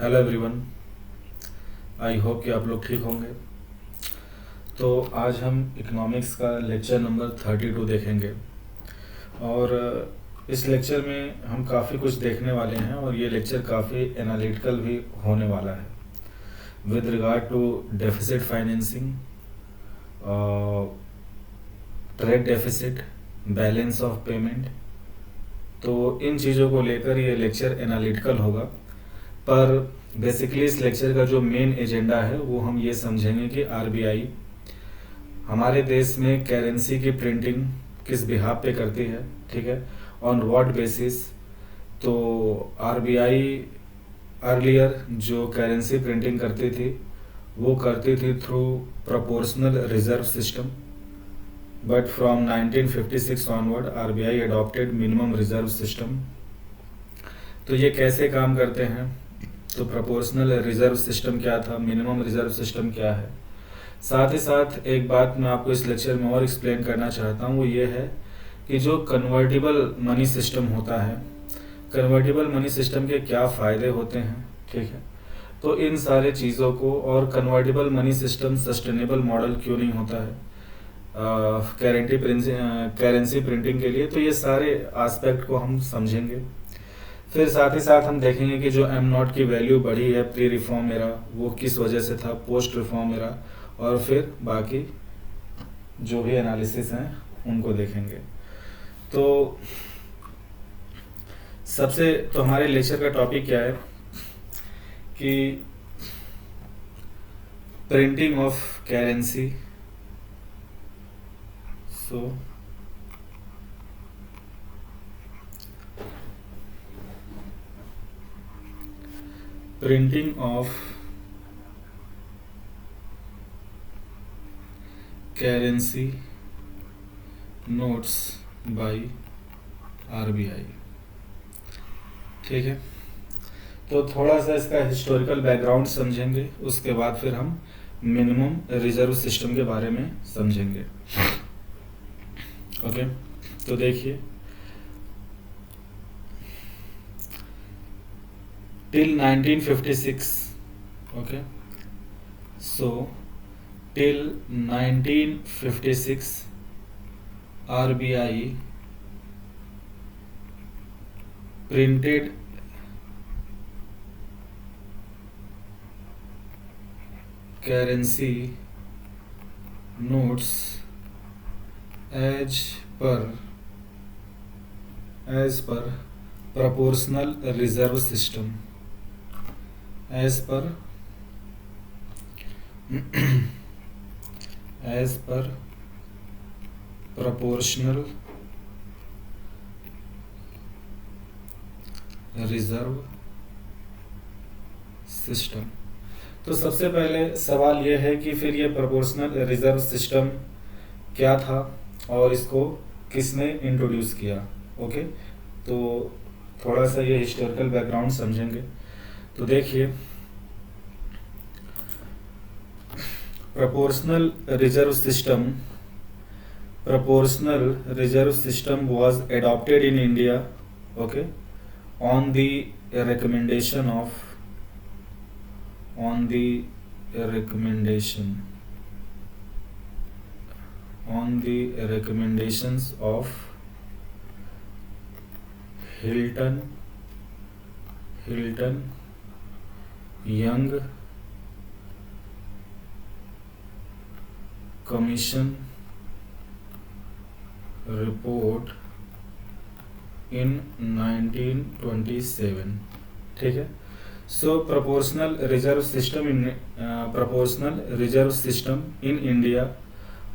Hello everyone. I hope कि आप लोग ठीक होंगे। तो आज हम इकोनॉमिक्स का लेक्चर नंबर 32 देखेंगे और इस लेक्चर में हम काफ़ी कुछ देखने वाले हैं और ये लेक्चर काफ़ी एनालिटिकल भी होने वाला है with regard to deficit financing, trade deficit, balance of payment. तो इन चीज़ों को लेकर ये लेक्चर एनालिटिकल होगा, पर बेसिकली इस लेक्चर का जो मेन एजेंडा है वो हम ये समझेंगे कि आरबीआई हमारे देश में करेंसी की प्रिंटिंग किस बिहाफ पे करती है, ठीक है, ऑन व्हाट बेसिस। तो आरबीआई अर्लियर जो करेंसी प्रिंटिंग करती थी वो करती थी through proportional reserve system, but from 1956 onward RBI adopted minimum reserve system. तो ये कैसे काम करते हैं, तो प्रोपोर्शनल रिजर्व सिस्टम क्या था, मिनिमम रिजर्व सिस्टम क्या है। साथ ही साथ एक बात मैं आपको इस लेक्चर में और एक्सप्लेन करना चाहता हूँ, वो ये है कि जो कन्वर्टिबल मनी सिस्टम होता है, कन्वर्टिबल मनी सिस्टम के क्या फ़ायदे होते हैं, ठीक है। तो इन सारे चीज़ों को, और convertible money system sustainable model क्यों नहीं होता है करेंसी प्रिंटिंग के लिए, तो ये सारे एस्पेक्ट को हम समझेंगे। फिर साथ ही साथ हम देखेंगे कि जो एम नॉट की वैल्यू बढ़ी है प्री रिफॉर्म एरा वो किस वजह से था, पोस्ट रिफॉर्म एरा, और फिर बाकी जो भी एनालिसिस हैं उनको देखेंगे। तो हमारे लेक्चर का टॉपिक क्या है कि printing of currency. Printing of currency notes by RBI, ठीक है। तो थोड़ा सा इसका हिस्टोरिकल बैकग्राउंड समझेंगे, उसके बाद फिर हम मिनिमम रिजर्व सिस्टम के बारे में समझेंगे। ओके, तो देखिए, till 1956, okay, so till 1956 RBI printed currency notes as per proportional reserve system, as per proportional reserve system. तो सबसे पहले सवाल यह है कि फिर ये प्रोपोर्शनल रिजर्व सिस्टम क्या था और इसको किसने इंट्रोड्यूस किया। ओके, तो थोड़ा सा ये हिस्टोरिकल बैकग्राउंड समझेंगे। तो देखिए, proportional reserve system was adopted in India, okay, on the recommendations of Hilton Young Commission report in 1927, ठीक है। सो proportional reserve system in India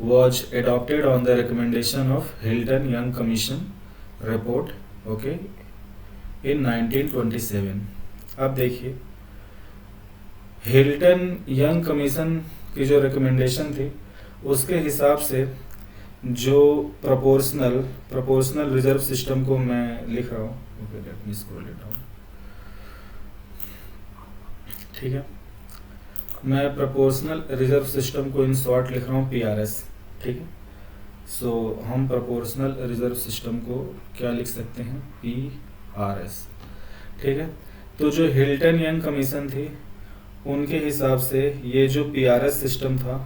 was adopted on the recommendation of Hilton Young Commission report, okay, in 1927। अब देखिए, Hilton young commission की जो recommendation थी उसके हिसाब से जो प्रोपोर्शनल रिजर्व सिस्टम को मैं लिख रहा हूँ, okay, let me scroll it down, ठीक है। मैं प्रोपोर्शनल रिजर्व सिस्टम को इन शॉर्ट लिख रहा हूँ PRS, ठीक है। सो हम प्रोपोर्शनल रिजर्व सिस्टम को क्या लिख सकते हैं, PRS, ठीक है। तो जो हिल्टन यंग कमीशन थी उनके हिसाब से ये जो पीआरएस सिस्टम था,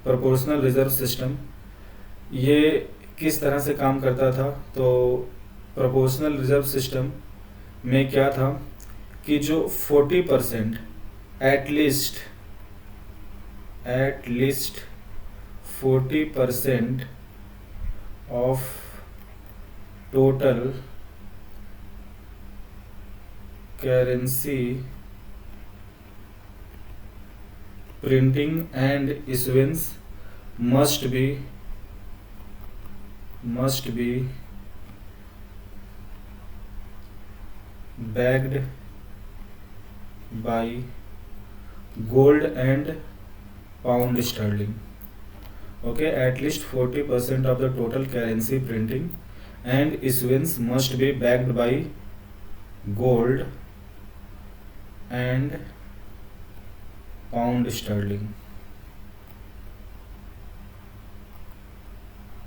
प्रोपोर्शनल रिजर्व सिस्टम, ये किस तरह से काम करता था। तो प्रोपोर्शनल रिजर्व सिस्टम में क्या था कि जो 40% at least 40% of total currency printing and issuance must be backed by gold and pound sterling. Okay, at least 40% of the total currency printing and issuance must be backed by gold and pound sterling.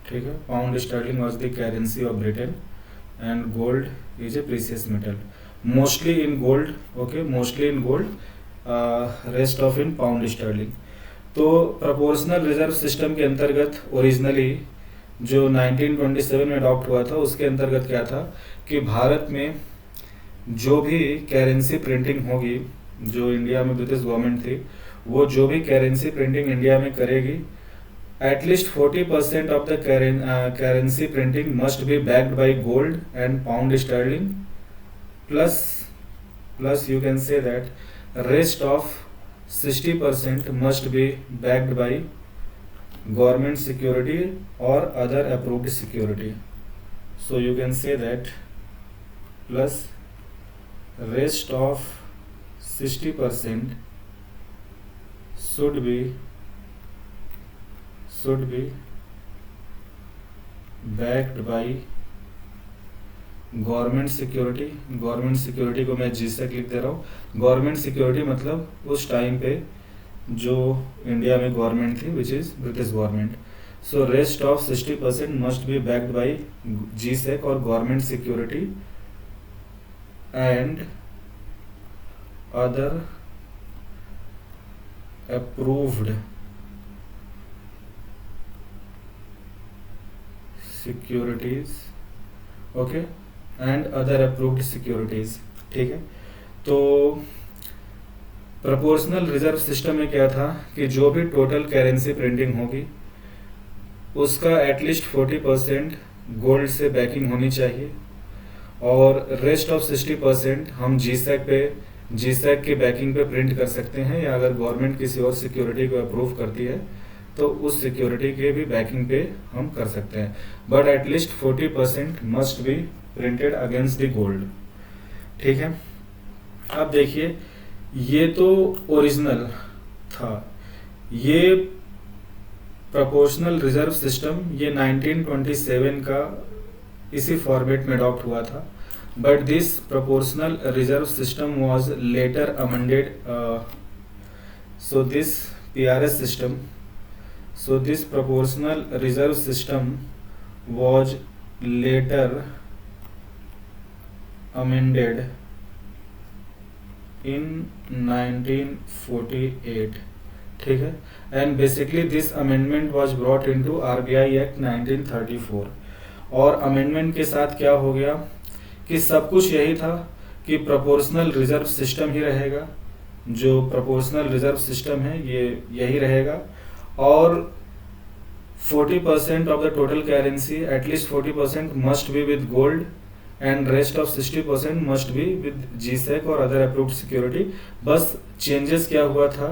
ठीक है, pound sterling was the currency of Britain and gold is a precious metal, mostly in gold. Okay, mostly in gold, rest of in pound sterling. तो proportional reserve system के अंतर्गत originally जो 1927 में adopt हुआ था, उसके अंतर्गत क्या था कि भारत में जो भी करेंसी प्रिंटिंग होगी, जो इंडिया में ब्रिटिश गवर्नमेंट थी, वो जो भी करेंसी प्रिंटिंग इंडिया में करेगी, at least 40% of the currency printing must be backed by gold and pound sterling, plus you can say that rest of 60% must be backed by government security or other approved security. So you can say that plus rest of 60% should be backed by government security. Government security को मैं जीसैक लिख दे रहा हूँ। Government security मतलब उस time पे जो India में गवर्नमेंट थी, which is British government. So rest of 60% must be backed by GSec और government security and other approved securities. Okay, and other approved securities. ठीक है, तो प्रोपोर्शनल रिजर्व सिस्टम में क्या था कि जो भी टोटल करेंसी प्रिंटिंग होगी उसका एटलीस्ट 40% गोल्ड से बैकिंग होनी चाहिए और रेस्ट ऑफ 60% हम जीसैक के बैकिंग पे प्रिंट कर सकते हैं, या अगर गवर्नमेंट किसी और सिक्योरिटी को अप्रूव करती है तो उस सिक्योरिटी के भी बैकिंग पे हम कर सकते हैं, but at least 40% must be printed against the gold. ठीक है, अब देखिए ये तो ओरिजिनल था, ये प्रोपोर्शनल रिजर्व सिस्टम ये 1927 का इसी फॉर्मेट में अडॉप्ट हुआ था, but this proportional reserve system was later amended. So this PRS system, so this proportional reserve system was later amended in 1948. ठीक है, and basically this amendment was brought into RBI Act 1934। और amendment के साथ क्या हो गया कि सब कुछ यही था कि प्रोपोर्शनल रिजर्व सिस्टम ही रहेगा, जो प्रोपोर्शनल रिजर्व सिस्टम है ये यही रहेगा, और 40% of the total currency at least 40% must be with gold and rest of 60% must be with GSec और अदर अप्रूव्ड सिक्योरिटी। बस चेंजेस क्या हुआ था,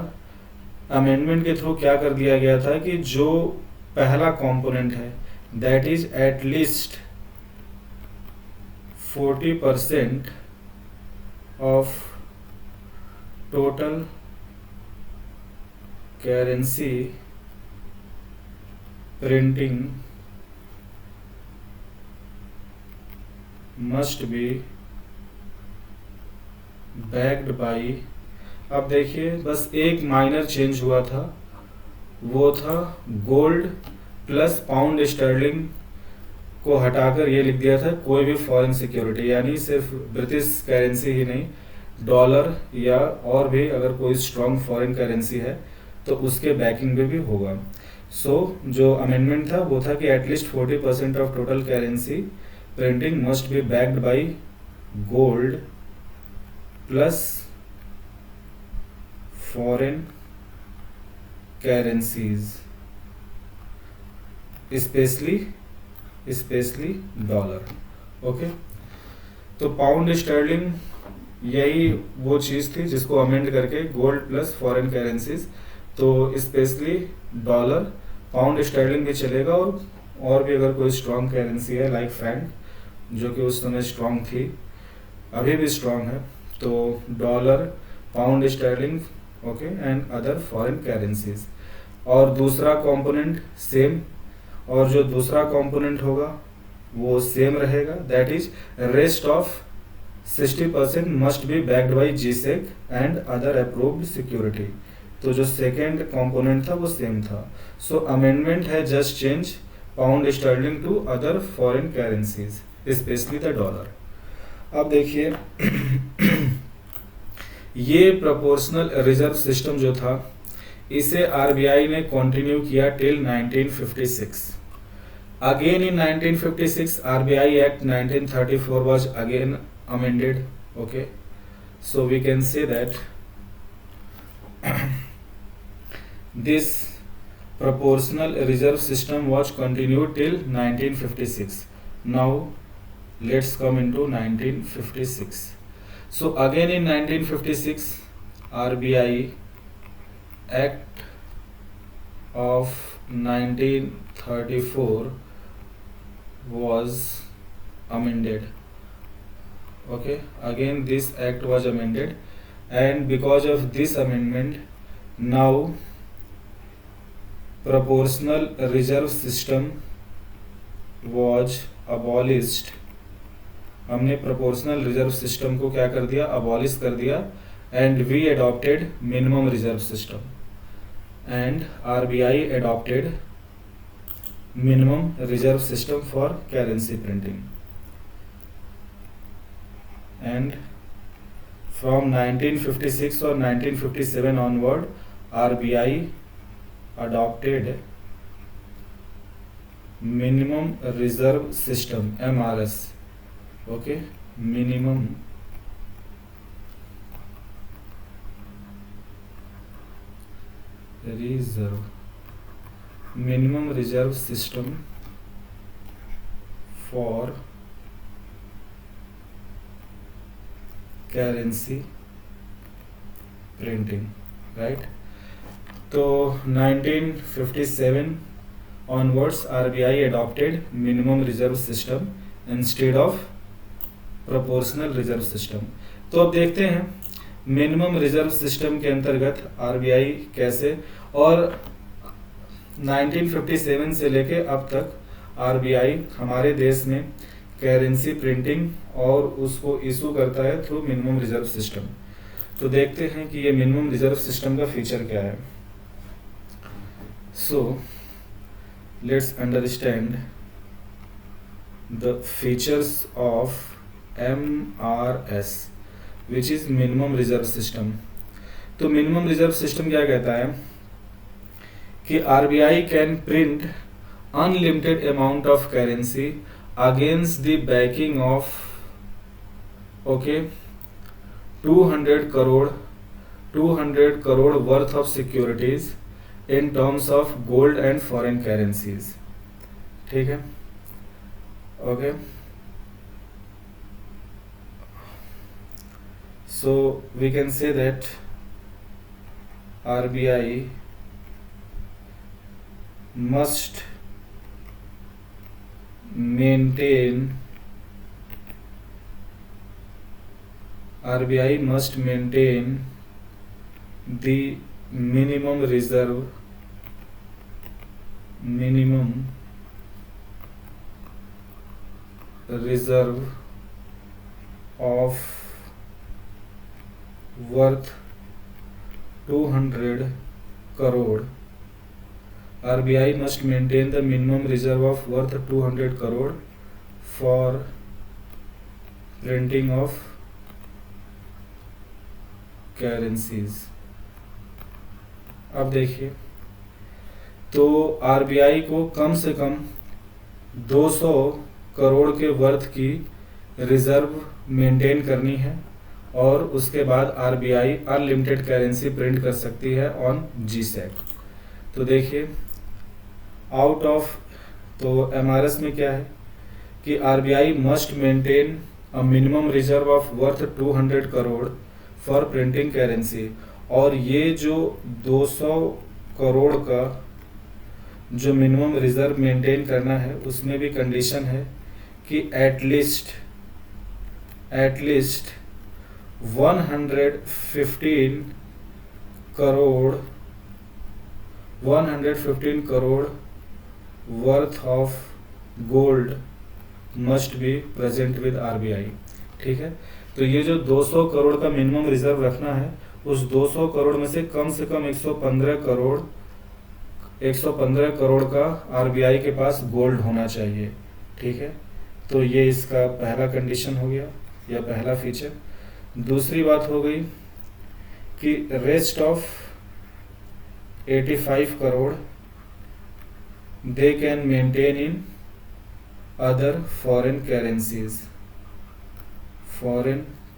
अमेंडमेंट के थ्रू क्या कर दिया गया था कि जो पहला कंपोनेंट है that is at least 40% of total currency printing must be backed by. अब देखिए बस एक माइनर चेंज हुआ था, वो था गोल्ड प्लस पाउंड स्टर्लिंग को हटाकर ये लिख दिया था कोई भी फॉरेन सिक्योरिटी, यानी सिर्फ ब्रिटिश करेंसी ही नहीं, डॉलर या और भी अगर कोई स्ट्रॉन्ग फॉरेन करेंसी है तो उसके बैकिंग में भी होगा। सो जो अमेंडमेंट था वो था कि at least 40% of total currency printing must be backed by gold plus foreign currencies, specially dollar. Okay, तो पाउंड स्टर्लिंग यही वो चीज़ थी जिसको अमेंड करके गोल्ड प्लस फॉरेन करेंसीज, तो स्पेशली डॉलर, पाउंड स्टर्लिंग भी चलेगा और भी अगर कोई स्ट्रॉन्ग करेंसी है लाइक फ्रैंक जो कि उस समय स्ट्रॉन्ग थी, अभी भी स्ट्रॉन्ग है, तो dollar, pound Stirling, okay, and other foreign currencies. और दूसरा कंपोनेंट सेम, और जो दूसरा कंपोनेंट होगा वो सेम रहेगा, that is rest of 60% must be backed by G Sec and other approved security. तो जो सेकेंड कंपोनेंट था वो सेम था। सो अमेंडमेंट है just change pound sterling to other foreign currencies specially the dollar. अब देखिए ये प्रोपोर्शनल रिजर्व सिस्टम जो था इसे आरबीआई ने कंटिन्यू किया till 1956। Again in 1956 RBI Act 1934 was again amended. Okay, so we can say that this proportional reserve system was continued till 1956. Now let's come into 1956. So again in 1956 RBI Act of 1934 was amended. Okay, again this act was amended, and because of this amendment now proportional reserve system was abolished. हमने proportional reserve system को क्या कर दिया, abolish कर दिया, and we adopted minimum reserve system, and RBI adopted minimum reserve system for currency printing. And from 1956 or 1957 onward RBI adopted minimum reserve system MRS. Okay, minimum reserve system for currency printing, right? तो 1957 onwards RBI adopted minimum reserve system instead of proportional reserve system. तो अब देखते हैं minimum reserve system के अंतर्गत RBI कैसे, और 1957 से लेके अब तक आरबीआई हमारे देश में करेंसी प्रिंटिंग और उसको इशू करता है थ्रू मिनिमम रिजर्व सिस्टम। तो देखते हैं कि ये मिनिमम रिजर्व सिस्टम का फीचर क्या है। So let's understand the features of MRS which is minimum reserve system. तो मिनिमम रिजर्व सिस्टम क्या कहता है कि RBI can print unlimited amount of currency against the backing of 200 crore worth of securities in terms of gold and foreign currencies. ठीक है, okay. So we can say that RBI must maintain the minimum reserve of worth 200 crore. RBI must maintain the minimum reserve of worth 200 crore for printing of currencies. अब देखिए, तो RBI को कम से कम 200 करोड़ के worth की reserve maintain करनी है और उसके बाद आरबीआई अनलिमिटेड करेंसी प्रिंट कर सकती है ऑन जीसैट। तो देखिए, आउट ऑफ, तो एमआरएस में क्या है कि RBI must maintain a minimum reserve of worth 200 crore for printing currency. और ये जो 200 करोड़ का जो मिनिमम रिजर्व मेंटेन करना है, उसमें भी कंडीशन है कि at least 115 crore worth of gold must be present with RBI. ठीक है, तो ये जो 200 करोड़ का मिनिमम रिजर्व रखना है, उस 200 करोड़ में से कम 115 करोड़ का आरबीआई के पास गोल्ड होना चाहिए। ठीक है, तो ये इसका पहला कंडीशन हो गया या पहला फीचर। दूसरी बात हो गई कि rest of 85 crore they can maintain in other foreign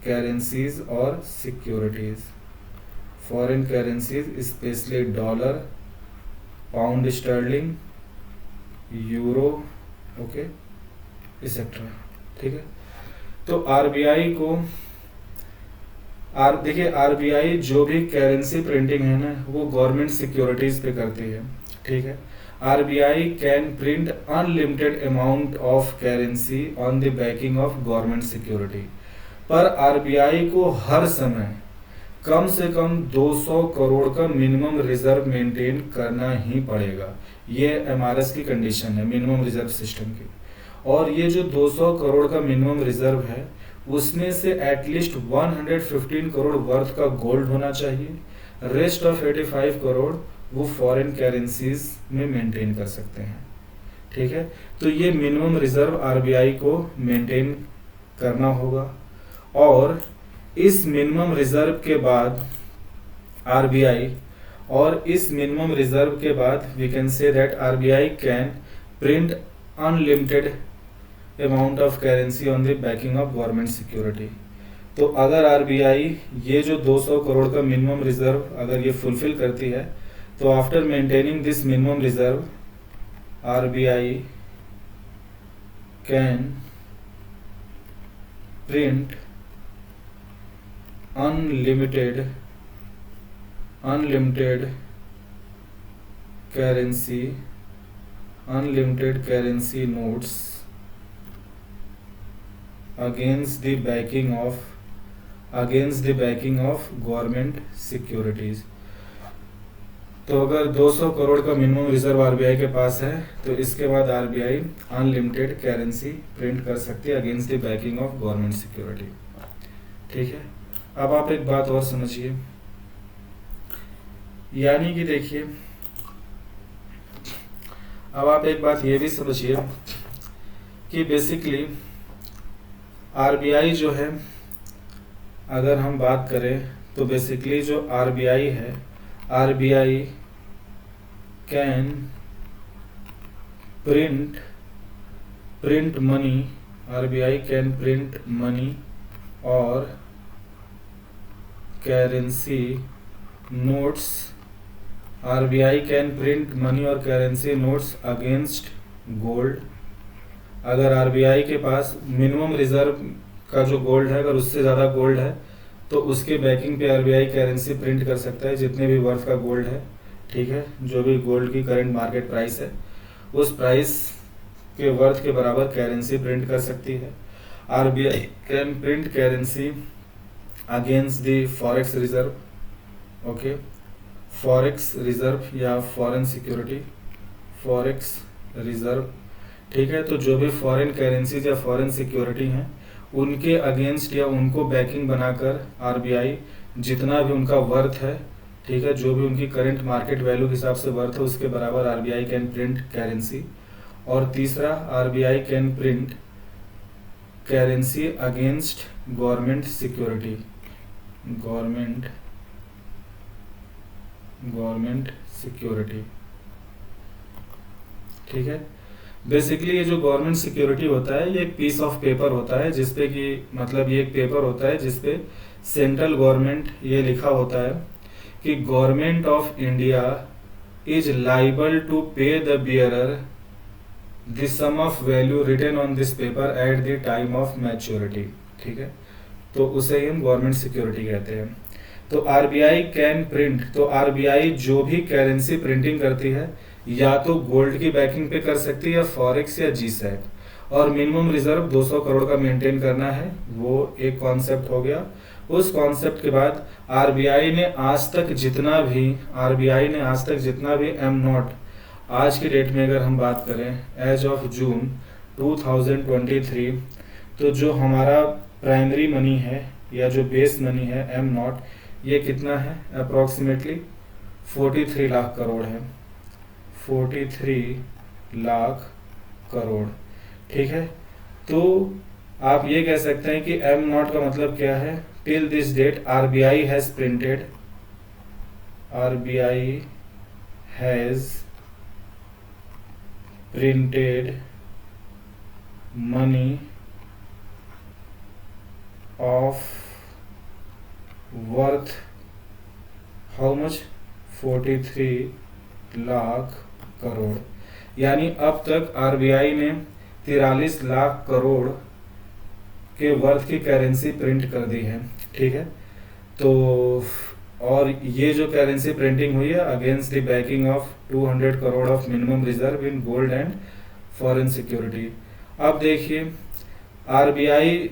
currencies और securities. Foreign currencies specially dollar, pound sterling, euro, okay, etcetera. ठीक है, तो आरबीआई को देखिए, आरबीआई जो भी करेंसी प्रिंटिंग है ना, वो गवर्नमेंट सिक्योरिटीज पे करती है। ठीक है, RBI can print unlimited amount of currency on the backing of government security. पर आरबीआई को हर समय कम से कम 200 करोड़ का मिनिमम रिजर्व मेंटेन करना ही पड़ेगा। ये एमआरएस की कंडीशन है, मिनिमम रिजर्व सिस्टम की। और ये जो 200 करोड़ का मिनिमम रिजर्व है, उसमें से एटलीस्ट 115 करोड़ वर्थ का गोल्ड होना चाहिए। रेस्ट ऑफ 85 करोड़ वो फॉरेन करेंसीज में मेंटेन कर सकते हैं। ठीक है, तो ये मिनिमम रिजर्व आरबीआई को मेंटेन करना होगा। और इस मिनिमम रिजर्व के बाद we can say that RBI can print unlimited amount of currency on the backing of government security. तो अगर आरबीआई ये जो 200 करोड़ का मिनिमम रिजर्व अगर ये फुलफिल करती है, तो after maintaining this minimum reserve RBI can print unlimited currency notes against the backing of government securities. तो अगर 200 करोड़ का मिनिमम रिजर्व आरबीआई के पास है, तो इसके बाद आरबीआई अनलिमिटेड करेंसी प्रिंट कर सकती है against the backing of government security. ठीक है, अब आप एक बात और समझिए, यानी कि देखिए, अब आप एक बात ये भी समझिए कि बेसिकली आरबीआई जो है, अगर हम बात करें तो बेसिकली जो आरबीआई है, आरबीआई कैन प्रिंट मनी और currency notes. RBI can print money और करेंसी नोट्स अगेंस्ट गोल्ड। अगर आरबीआई के पास मिनिमम रिजर्व का जो गोल्ड है, अगर उससे ज़्यादा गोल्ड है, तो उसके बैकिंग पे आरबीआई करेंसी प्रिंट कर सकता है जितने भी वर्थ का गोल्ड है। ठीक है, जो भी गोल्ड की करंट मार्केट प्राइस है, उस प्राइस के वर्थ के बराबर करेंसी प्रिंट कर सकती है। RBI can print currency against the forex reserve, okay, forex reserve या फॉरेन सिक्योरिटी, फॉरेक्स रिजर्व। ठीक है, तो जो भी फॉरेन करेंसीज या फॉरेन सिक्योरिटी हैं, उनके अगेंस्ट या उनको बैकिंग बनाकर आरबीआई जितना भी उनका वर्थ है, ठीक है, जो भी उनकी करंट मार्केट वैल्यू के हिसाब से वर्थ है, उसके बराबर आरबीआई कैन प्रिंट करेंसी। और तीसरा, RBI can print currency against government security, government government security. ठीक है, बेसिकली ये जो गवर्नमेंट सिक्योरिटी होता है ये एक पीस ऑफ पेपर होता है जिसपे कि मतलब ये एक पेपर होता है जिसपे सेंट्रल गवर्नमेंट ये लिखा होता है कि government of India is liable to pay the bearer the sum of value written on this paper at the time of maturity. ठीक है, तो उसे ही हम गवर्नमेंट सिक्योरिटी कहते हैं। तो आरबीआई कैन प्रिंट, तो आरबीआई जो भी करेंसी प्रिंटिंग करती है या तो गोल्ड की बैकिंग पे कर सकती है या फॉरेक्स या जीसैट, और मिनिमम रिजर्व 200 करोड़ का मेंटेन करना है, वो एक कॉन्सेप्ट हो गया। उस कॉन्सेप्ट के बाद आरबीआई ने आज तक जितना भी एम नॉट, आज की डेट में अगर हम बात करें एज ऑफ जून 2023, तो जो हमारा प्राइमरी मनी है या जो बेस मनी है एम नॉट, ये कितना है अप्रोक्सीमेटली 43 लाख करोड़ है, 43 लाख करोड़। ठीक है, तो आप ये कह सकते हैं कि एम नॉट का मतलब क्या है, till this date RBI has printed money of worth how much 43 lakh crore. यानी अब तक आरबीआई ने 43 लाख करोड़ के वर्थ की करेंसी प्रिंट कर दी है। ठीक है, तो और ये जो करेंसी प्रिंटिंग हुई है against the backing of 200 crore of minimum reserve in gold and foreign security. अब देखिए आरबीआई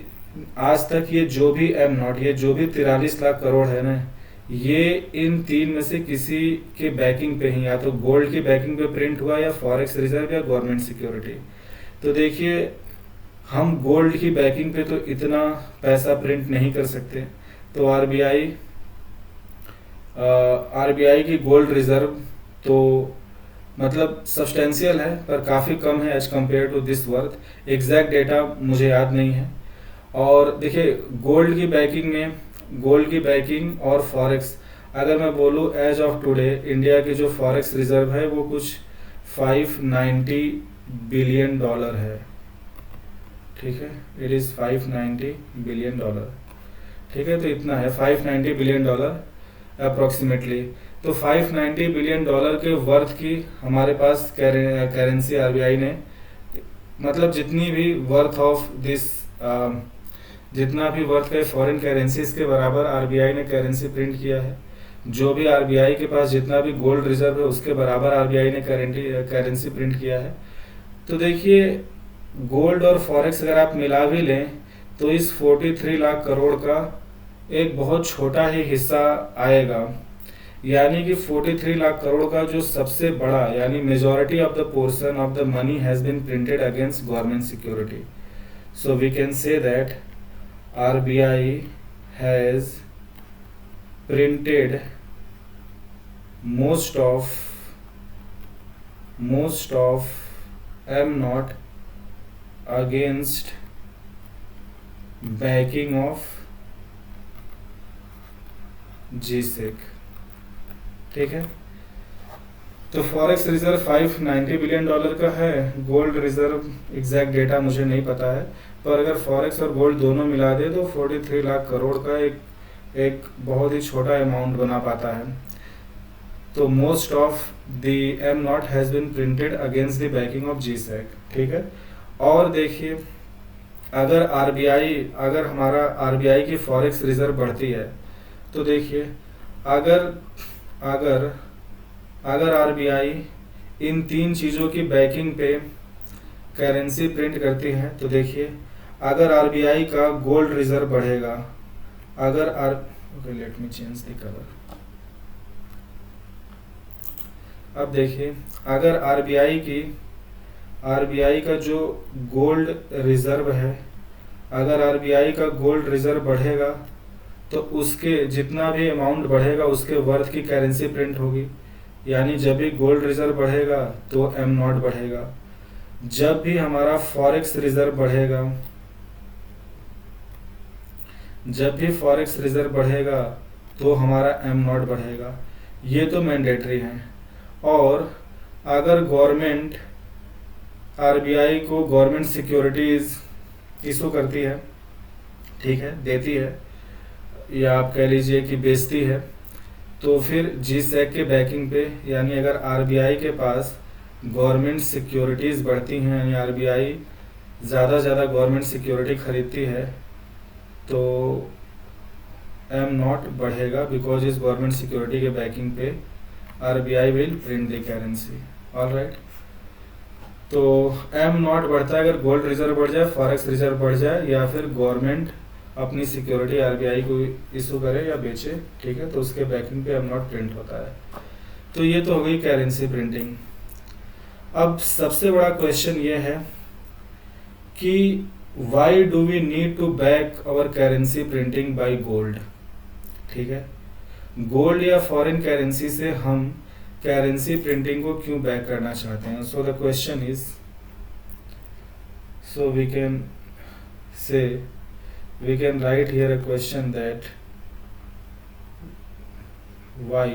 आज तक ये जो भी एम नॉट, ये जो भी 43 लाख करोड़ है ना, ये इन तीन में से किसी के बैकिंग पे ही, या तो गोल्ड की बैकिंग पे प्रिंट हुआ या फॉरेक्स रिजर्व या गवर्नमेंट सिक्योरिटी। तो देखिए हम गोल्ड की बैकिंग पे तो इतना पैसा प्रिंट नहीं कर सकते, तो आरबीआई की गोल्ड रिजर्व तो मतलब सब्सटेंशियल है पर काफ़ी कम है as compare to this worth. Exact data मुझे याद नहीं है। और देखिए गोल्ड की बैकिंग और फॉरेक्स, अगर मैं बोलूँ एज ऑफ टुडे इंडिया की जो फॉरेक्स रिजर्व है वो कुछ 590 बिलियन डॉलर है। ठीक है, इट इज़ 590 बिलियन डॉलर। ठीक है, तो इतना है 590 बिलियन डॉलर अप्रोक्सीमेटली। तो 590 बिलियन डॉलर के वर्थ की हमारे पास करेंसी आरबीआई ने, मतलब जितनी भी वर्थ ऑफ दिस जितना भी वर्थ का फॉरेन करेंसीज के बराबर आरबीआई ने करेंसी प्रिंट किया है। जो भी आरबीआई के पास जितना भी गोल्ड रिजर्व है उसके बराबर आरबीआई ने करेंसी प्रिंट किया है। तो देखिए गोल्ड और फॉरेक्स अगर आप मिला भी लें तो इस 43 लाख करोड़ का एक बहुत छोटा ही हिस्सा आएगा, यानी कि 43 लाख करोड़ का जो सबसे बड़ा यानी majority of the portion of the money has been printed against government security. So we can say that RBI has printed most of M naught against backing of GSEC। ठीक है, तो फॉरेक्स रिजर्व 590 बिलियन डॉलर का है, gold reserve exact data मुझे नहीं पता है, पर अगर फॉरेक्स और गोल्ड दोनों मिला दे तो 43 लाख करोड़ का एक बहुत ही छोटा अमाउंट बना पाता है। तो most of the M not has been printed against the backing of GSEC। ठीक है, और देखिए अगर हमारा आरबीआई की फॉरेक्स रिजर्व बढ़ती है तो देखिए अगर आरबीआई इन तीन चीज़ों की बैकिंग पे करेंसी प्रिंट करती है तो देखिए अगर आरबीआई का गोल्ड रिजर्व बढ़ेगा, let me change the colour. अब देखिए अगर आरबीआई का जो गोल्ड रिजर्व है, अगर आरबीआई का गोल्ड रिजर्व बढ़ेगा तो उसके जितना भी अमाउंट बढ़ेगा उसके वर्थ की करेंसी प्रिंट होगी। यानी जब भी गोल्ड रिजर्व बढ़ेगा तो एम नॉट बढ़ेगा, जब भी हमारा फॉरेक्स रिजर्व बढ़ेगा तो हमारा एम नॉट बढ़ेगा। ये तो मैंडेटरी है। और अगर गवर्नमेंट आरबीआई को गवर्नमेंट सिक्योरिटीज़ इशू करती है, ठीक है, देती है, या आप कह लीजिए कि बेचती है, तो फिर जी सैक के बैकिंग पे, यानी अगर आरबीआई के पास गवर्नमेंट सिक्योरिटीज़ बढ़ती हैं, यानी आरबीआई ज़्यादा से ज़्यादा गवर्नमेंट सिक्योरिटी खरीदती है, तो एम नॉट बढ़ेगा, बिकॉज इस गवर्नमेंट सिक्योरिटी के बैकिंग पे RBI will print the currency. Alright, तो एम नॉट बढ़ता है अगर गोल्ड रिजर्व बढ़ जाए, फॉरेक्स रिजर्व बढ़ जाए, या फिर गवर्नमेंट अपनी सिक्योरिटी आरबीआई को इशू करे या बेचे, ठीक है, तो उसके बैकिंग पे एम नॉट प्रिंट होता है। तो ये तो हो गई करेंसी प्रिंटिंग। अब सबसे बड़ा क्वेश्चन ये है कि why do we need to back our currency printing by gold, ठीक है, गोल्ड या फॉरेन करेंसी से हम करेंसी प्रिंटिंग को क्यों बैक करना चाहते हैं। So the question is, so we can say, we can write here a question that why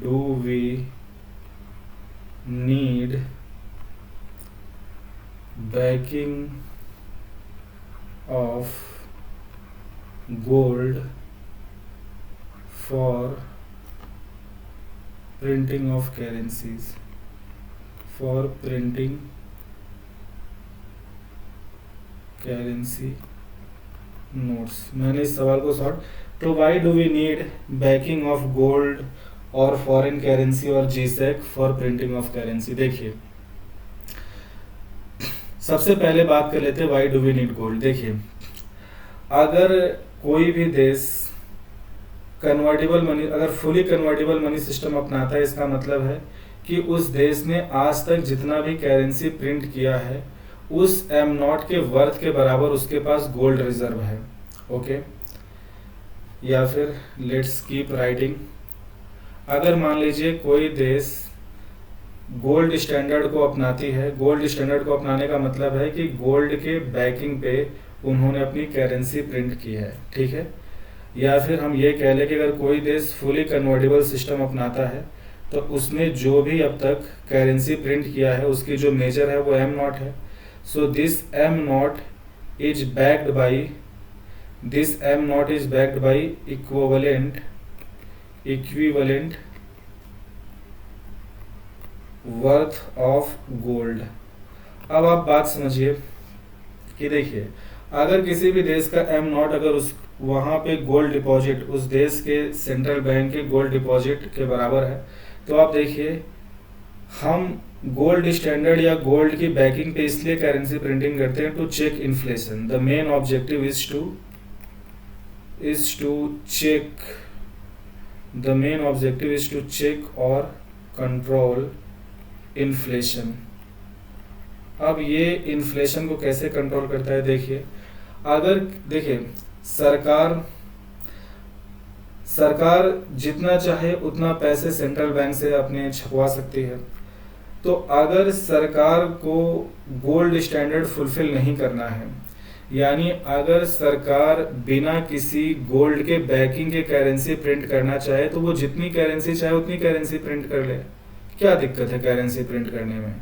do we need backing of gold for printing of currencies, for printing currency notes. मैंने इस सवाल को solve, तो why do we need backing of gold और foreign currency और G Sec for printing of currency. देखिए, सबसे पहले बात कर लेते हैं why do we need gold. देखिए, अगर कोई भी देश कन्वर्टेबल मनी, अगर फुली कन्वर्टेबल मनी सिस्टम अपनाता है, इसका मतलब है कि उस देश ने आज तक जितना भी करेंसी प्रिंट किया है उस एम नॉट के वर्थ के बराबर उसके पास गोल्ड रिजर्व है। ओके, या फिर लेट्स कीप राइटिंग, अगर मान लीजिए कोई देश गोल्ड स्टैंडर्ड को अपनाती है, गोल्ड स्टैंडर्ड को अपनाने का मतलब है कि गोल्ड के बैकिंग पे उन्होंने अपनी करेंसी प्रिंट की है, ठीक है, या फिर हम ये कह लें कि अगर कोई देश फुली कन्वर्टेबल सिस्टम अपनाता है तो उसने जो भी अब तक करेंसी प्रिंट किया है उसकी जो मेजर है वो एम नॉट है। So this M naught is backed by equivalent worth of gold। अब आप बात समझिए कि देखिए, अगर किसी भी देश का M नॉट अगर उस वहाँ पे गोल्ड डिपॉजिट उस देश के सेंट्रल बैंक के गोल्ड डिपॉजिट के बराबर है, तो आप देखिए हम गोल्ड स्टैंडर्ड या गोल्ड की बैकिंग पे इसलिए करेंसी प्रिंटिंग करते हैं to check inflation. The main objective is to check और कंट्रोल इन्फ्लेशन। अब ये इन्फ्लेशन को कैसे कंट्रोल करता है, देखिए, अगर देखिए सरकार जितना चाहे उतना पैसे सेंट्रल बैंक से अपने छपवा सकती है, तो अगर सरकार को गोल्ड स्टैंडर्ड फुलफिल नहीं करना है, यानी अगर सरकार बिना किसी गोल्ड के बैकिंग के करेंसी प्रिंट करना चाहे तो वो जितनी करेंसी चाहे उतनी करेंसी प्रिंट कर ले, क्या दिक्कत है करेंसी प्रिंट करने में।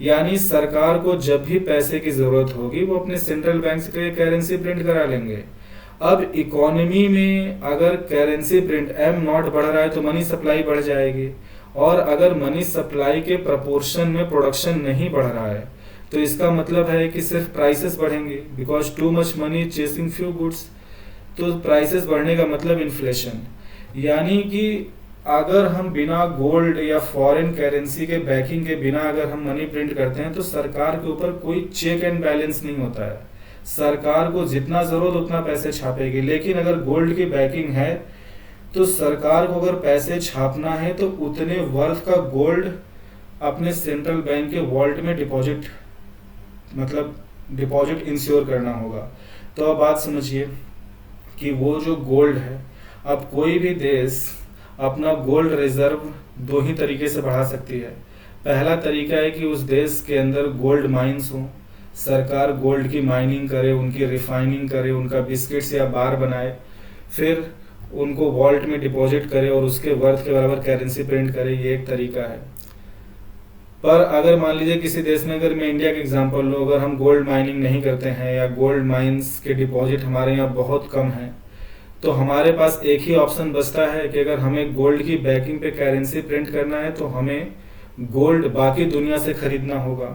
यानी सरकार को जब भी पैसे की जरूरत होगी वो अपने सेंट्रल बैंक से करेंसी प्रिंट करा लेंगे। अब इकोनॉमी में अगर करेंसी प्रिंट एम नॉट बढ़ रहा है तो मनी सप्लाई बढ़ जाएगी, और अगर मनी सप्लाई के प्रपोर्शन में प्रोडक्शन नहीं बढ़ रहा है तो इसका मतलब है कि सिर्फ प्राइसेस बढ़ेंगे, because too much money chasing few goods. तो प्राइसेस बढ़ने का मतलब इन्फ्लेशन। यानी कि अगर हम बिना गोल्ड या फॉरेन करेंसी के बैकिंग के बिना अगर हम मनी प्रिंट करते हैं तो सरकार के ऊपर कोई चेक एंड बैलेंस नहीं होता है, सरकार को जितना जरूरत उतना पैसे छापेगी। लेकिन अगर गोल्ड की बैकिंग है तो सरकार को अगर पैसे छापना है तो उतने वर्थ का गोल्ड अपने सेंट्रल बैंक के वॉल्ट में डिपॉजिट इंश्योर करना होगा। तो अब बात समझिए कि वो जो गोल्ड है, अब कोई भी देश अपना गोल्ड रिजर्व दो ही तरीके से बढ़ा सकती है। पहला तरीका है कि उस देश के अंदर गोल्ड माइंस हो, सरकार गोल्ड की माइनिंग करे, उनकी रिफाइनिंग करे, उनका बिस्किट्स या बार बनाए, फिर उनको वॉल्ट में डिपॉजिट करे और उसके वर्थ के बराबर करेंसी प्रिंट करे, ये एक तरीका है। पर अगर मान लीजिए किसी देश में, अगर मैं इंडिया का एग्जांपल लूँ, अगर हम गोल्ड माइनिंग नहीं करते हैं या गोल्ड माइंस के डिपॉजिट हमारे यहाँ बहुत कम है, तो हमारे पास एक ही ऑप्शन बचता है कि अगर हमें गोल्ड की बैकिंग पे करेंसी प्रिंट करना है तो हमें गोल्ड बाकी दुनिया से खरीदना होगा।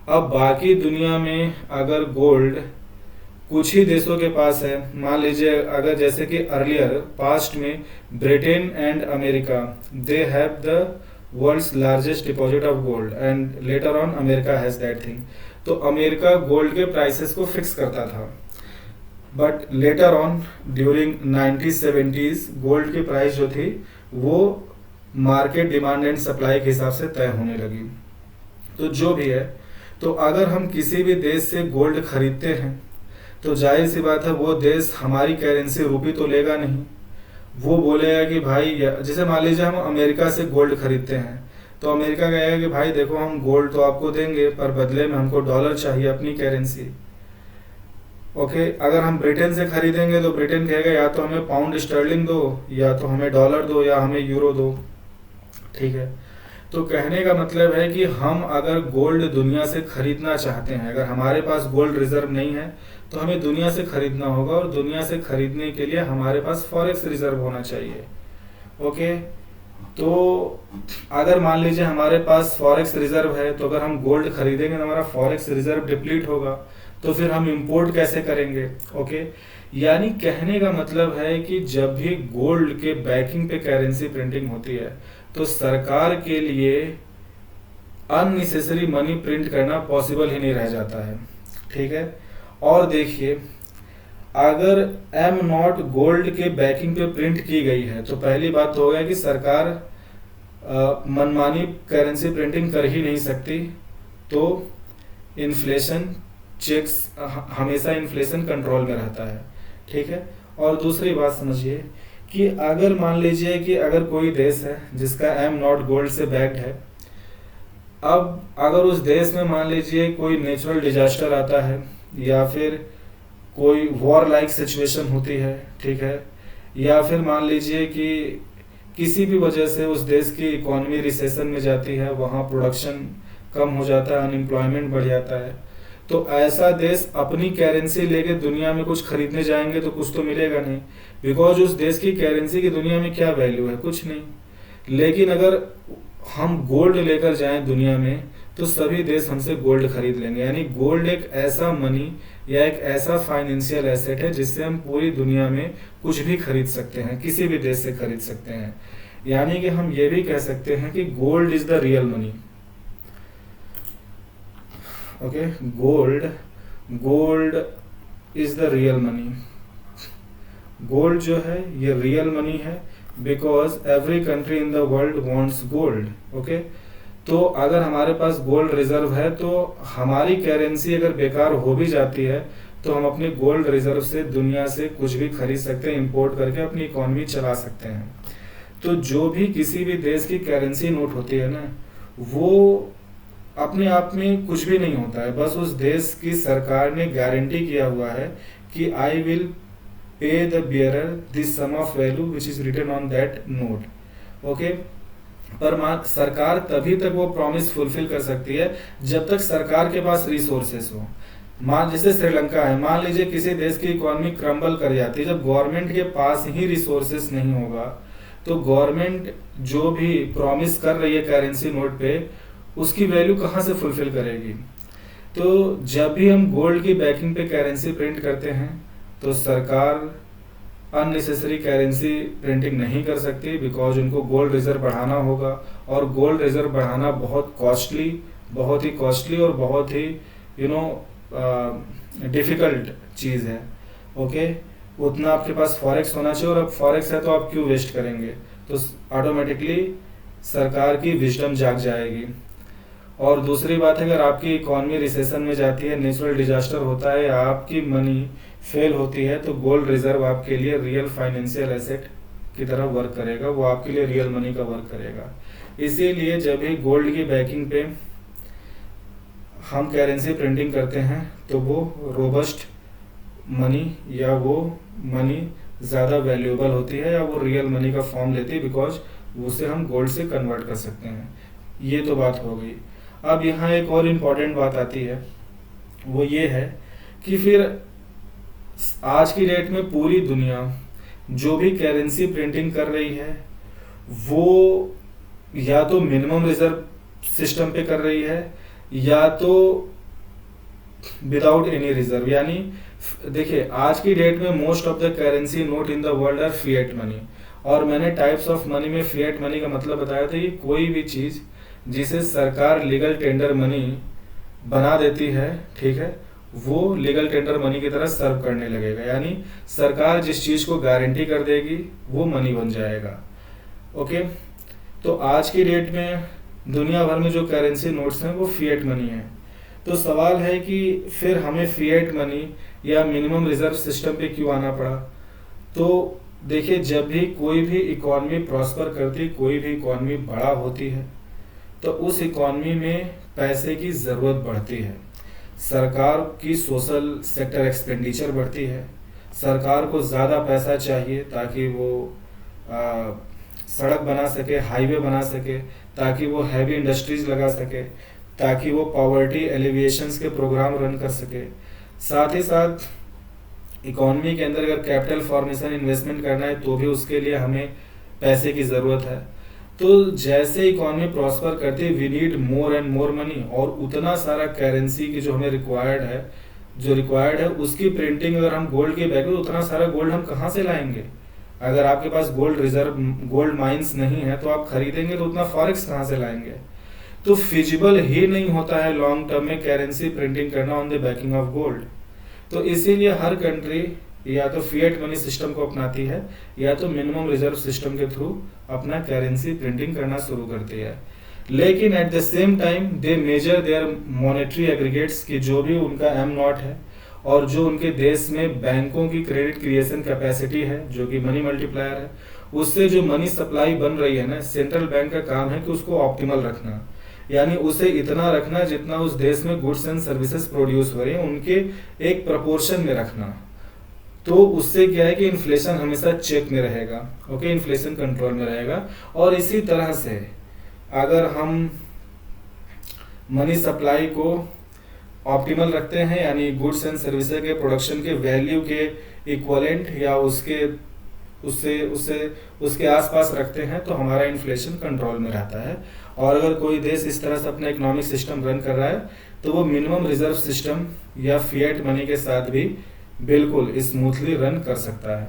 अब बाकी दुनिया में अगर गोल्ड कुछ ही देशों के पास है, मान लीजिए अगर जैसे कि अर्लियर पास्ट में Britain and America they have the world's largest deposit of gold and later on America has that thing. तो अमेरिका गोल्ड के प्राइसेस को फिक्स करता था, but later on during 1970s gold की प्राइस जो थी वो मार्केट डिमांड एंड सप्लाई के हिसाब से तय होने लगी। तो जो भी है, तो अगर हम किसी भी देश से गोल्ड खरीदते हैं तो जाहिर सी बात है वो देश हमारी करेंसी रुपी तो लेगा नहीं, वो बोलेगा कि भाई, जैसे मान लीजिए हम अमेरिका से गोल्ड खरीदते हैं तो अमेरिका कहेगा कि भाई देखो हम गोल्ड तो आपको देंगे पर बदले में हमको डॉलर चाहिए अपनी करेंसी। ओके, अगर हम ब्रिटेन से खरीदेंगे तो ब्रिटेन कहेगा या तो हमें पाउंड स्टर्लिंग दो, या तो हमें डॉलर दो, या हमें यूरो दो। ठीक है, तो कहने का मतलब है कि हम अगर गोल्ड दुनिया से खरीदना चाहते हैं, अगर हमारे पास गोल्ड रिजर्व नहीं है तो हमें दुनिया से खरीदना होगा, और दुनिया से खरीदने के लिए हमारे पास फॉरेक्स रिजर्व होना चाहिए। ओके, तो अगर मान लीजिए हमारे पास फॉरेक्स रिजर्व है तो अगर हम गोल्ड खरीदेंगे तो हमारा फॉरेक्स रिजर्व डिप्लीट होगा, तो फिर हम इंपोर्ट कैसे करेंगे। ओके, यानी कहने का मतलब है कि जब भी गोल्ड के बैकिंग पे करेंसी प्रिंटिंग होती है तो सरकार के लिए अननेसेसरी मनी प्रिंट करना पॉसिबल ही नहीं रह जाता है। ठीक है, और देखिए अगर एम नॉट गोल्ड के बैकिंग पे प्रिंट की गई है तो पहली बात तो हो गया कि सरकार मनमानी करेंसी प्रिंटिंग कर ही नहीं सकती, तो इन्फ्लेशन चेक्स, हमेशा इन्फ्लेशन कंट्रोल में रहता है। ठीक है, और दूसरी बात समझिए कि अगर मान लीजिए कि अगर कोई देश है जिसका एम नॉट गोल्ड से बैक्ड है, अब अगर उस देश में मान लीजिए कोई नेचुरल डिजास्टर आता है या फिर कोई वॉर लाइक सिचुएशन होती है, ठीक है, या फिर मान लीजिए कि किसी भी वजह से उस देश की इकोनॉमी रिसेशन में जाती है, वहाँ प्रोडक्शन कम हो जाता है, अनएम्प्लॉयमेंट बढ़ जाता है, तो ऐसा देश अपनी करेंसी लेके दुनिया में कुछ खरीदने जाएंगे तो कुछ तो मिलेगा नहीं, बिकॉज उस देश की करेंसी की दुनिया में क्या वैल्यू है, कुछ नहीं। लेकिन अगर हम गोल्ड लेकर जाएं दुनिया में तो सभी देश हमसे गोल्ड खरीद लेंगे। यानी गोल्ड एक ऐसा मनी या एक ऐसा फाइनेंशियल एसेट है जिससे हम पूरी दुनिया में कुछ भी खरीद सकते हैं, किसी भी देश से खरीद सकते हैं। यानी कि हम ये भी कह सकते हैं कि gold is the real money. Okay, gold is the real money. Gold जो है ये रियल मनी है, because every country in the world wants gold. Okay, तो अगर हमारे पास गोल्ड रिजर्व है तो हमारी करेंसी अगर बेकार हो भी जाती है तो हम अपने गोल्ड रिजर्व से दुनिया से कुछ भी खरीद सकते हैं, इंपोर्ट करके अपनी इकोनॉमी चला सकते हैं। तो जो भी किसी भी देश की करेंसी नोट होती है ना, वो अपने आप में कुछ भी नहीं होता है, बस उस देश की सरकार ने गारंटी किया हुआ है कि I will pay the bearer this sum of value which is written on that note. Okay, पर सरकार तभी तक वो प्रॉमिस फुलफिल कर सकती है जब तक सरकार के पास रिसोर्सेस हो। मान जैसे श्रीलंका है, मान लीजिए किसी देश की इकोनॉमी क्रम्बल कर जाती है, जब गवर्नमेंट के पास ही रिसोर्सेस नहीं होगा तो गवर्नमेंट जो भी प्रॉमिस कर रही है करेंसी नोट पे उसकी वैल्यू कहाँ से फुलफिल करेगी। तो जब भी हम गोल्ड की बैकिंग पे करेंसी प्रिंट करते हैं तो सरकार अननेसेसरी करेंसी प्रिंटिंग नहीं कर सकती, बिकॉज उनको गोल्ड रिजर्व बढ़ाना होगा, और गोल्ड रिजर्व बढ़ाना बहुत ही कॉस्टली और बहुत ही डिफिकल्ट चीज़ है। ओके, उतना आपके पास फॉरेक्स होना चाहिए, और अब फॉरेक्स है तो आप क्यों वेस्ट करेंगे, तो ऑटोमेटिकली सरकार की विजडम जाग जाएगी। और दूसरी बात है, अगर आपकी इकोनॉमी रिसेशन में जाती है, नेचुरल डिजास्टर होता है या आपकी मनी फेल होती है, तो गोल्ड रिजर्व आपके लिए रियल फाइनेंशियल एसेट की तरह वर्क करेगा, वो आपके लिए रियल मनी का वर्क करेगा। इसीलिए जब भी गोल्ड की बैकिंग पे हम करेंसी प्रिंटिंग करते हैं तो वो रोबस्ट मनी या वो मनी ज़्यादा वैल्यूएबल होती है या वो रियल मनी का फॉर्म लेती है, बिकॉज उसे हम गोल्ड से कन्वर्ट कर सकते हैं। ये तो बात हो गई। अब यहाँ एक और इम्पॉर्टेंट बात आती है, वो ये है कि फिर आज की डेट में पूरी दुनिया जो भी करेंसी प्रिंटिंग कर रही है वो या तो मिनिमम रिजर्व सिस्टम पे कर रही है या तो विदाउट एनी रिजर्व। यानी देखिए आज की डेट में most of the currency note in the world are fiat money. और मैंने टाइप्स ऑफ मनी में फिएट मनी का मतलब बताया था कि कोई भी चीज जिसे सरकार लीगल टेंडर मनी बना देती है, ठीक है, वो लीगल टेंडर मनी की तरह सर्व करने लगेगा। यानी सरकार जिस चीज को गारंटी कर देगी वो मनी बन जाएगा। ओके, तो आज की डेट में दुनिया भर में जो करेंसी नोट्स हैं वो फिएट मनी है। तो सवाल है कि फिर हमें फिएट मनी या मिनिमम रिजर्व सिस्टम पे क्यों आना पड़ा? तो देखिए जब भी कोई भी इकॉनमी प्रॉस्पर करती, कोई भी इकॉनमी बड़ा होती है, तो उस इकॉनमी में पैसे की ज़रूरत बढ़ती है। सरकार की सोशल सेक्टर एक्सपेंडिचर बढ़ती है, सरकार को ज़्यादा पैसा चाहिए ताकि वो सड़क बना सके, हाईवे बना सके, ताकि वो हैवी इंडस्ट्रीज लगा सके, ताकि वो पॉवर्टी एलिविएशंस के प्रोग्राम रन कर सके। साथ ही साथ इकॉनमी के अंदर अगर कैपिटल फॉर्मेशन इन्वेस्टमेंट करना है तो भी उसके लिए हमें पैसे की ज़रूरत है। तो जैसे इकॉनमी प्रॉस्पर करती है we need more and more money, और उतना सारा करेंसी की जो हमें रिक्वायर्ड है उसकी प्रिंटिंग अगर हम गोल्ड की बैग, तो उतना सारा गोल्ड हम कहाँ से लाएंगे? अगर आपके पास गोल्ड माइंस नहीं है तो आप खरीदेंगे तो उतना फॉरेक्स कहाँ से लाएंगे? तो फिजिबल ही नहीं होता है लॉन्ग टर्म में करेंसी प्रिंटिंग करना on the backing of gold. तो इसीलिए हर कंट्री या तो फिएट मनी सिस्टम को अपनाती है या तो मिनिमम रिजर्व सिस्टम के थ्रू अपना करेंसी प्रिंटिंग करना शुरू करती है। लेकिन at the same time they measure their monetary aggregates की जो भी उनका एम नॉट है और जो उनके देश में बैंकों की क्रेडिट क्रिएशन कैपेसिटी है जो कि मनी मल्टीप्लायर है, उससे जो मनी सप्लाई बन रही है ना, सेंट्रल बैंक का काम है कि उसको ऑप्टिमल रखना, यानी उसे इतना रखना जितना उस देश में गुड्स एंड सर्विसेज प्रोड्यूस हो रही हैं उनके एक प्रपोर्शन में रखना। तो उससे क्या है कि इन्फ्लेशन हमेशा चेक में रहेगा, ओके, इन्फ्लेशन कंट्रोल में रहेगा। और इसी तरह से अगर हम मनी सप्लाई को ऑप्टिमल रखते हैं यानी गुड्स एंड सर्विसेज के प्रोडक्शन के वैल्यू के इक्वलेंट या उसके आसपास रखते हैं तो हमारा इन्फ्लेशन कंट्रोल में रहता है। और अगर कोई देश इस तरह से अपना इकोनॉमिक सिस्टम रन कर रहा है तो वो मिनिमम रिजर्व सिस्टम या फिएट मनी के साथ भी बिल्कुल स्मूथली रन कर सकता है।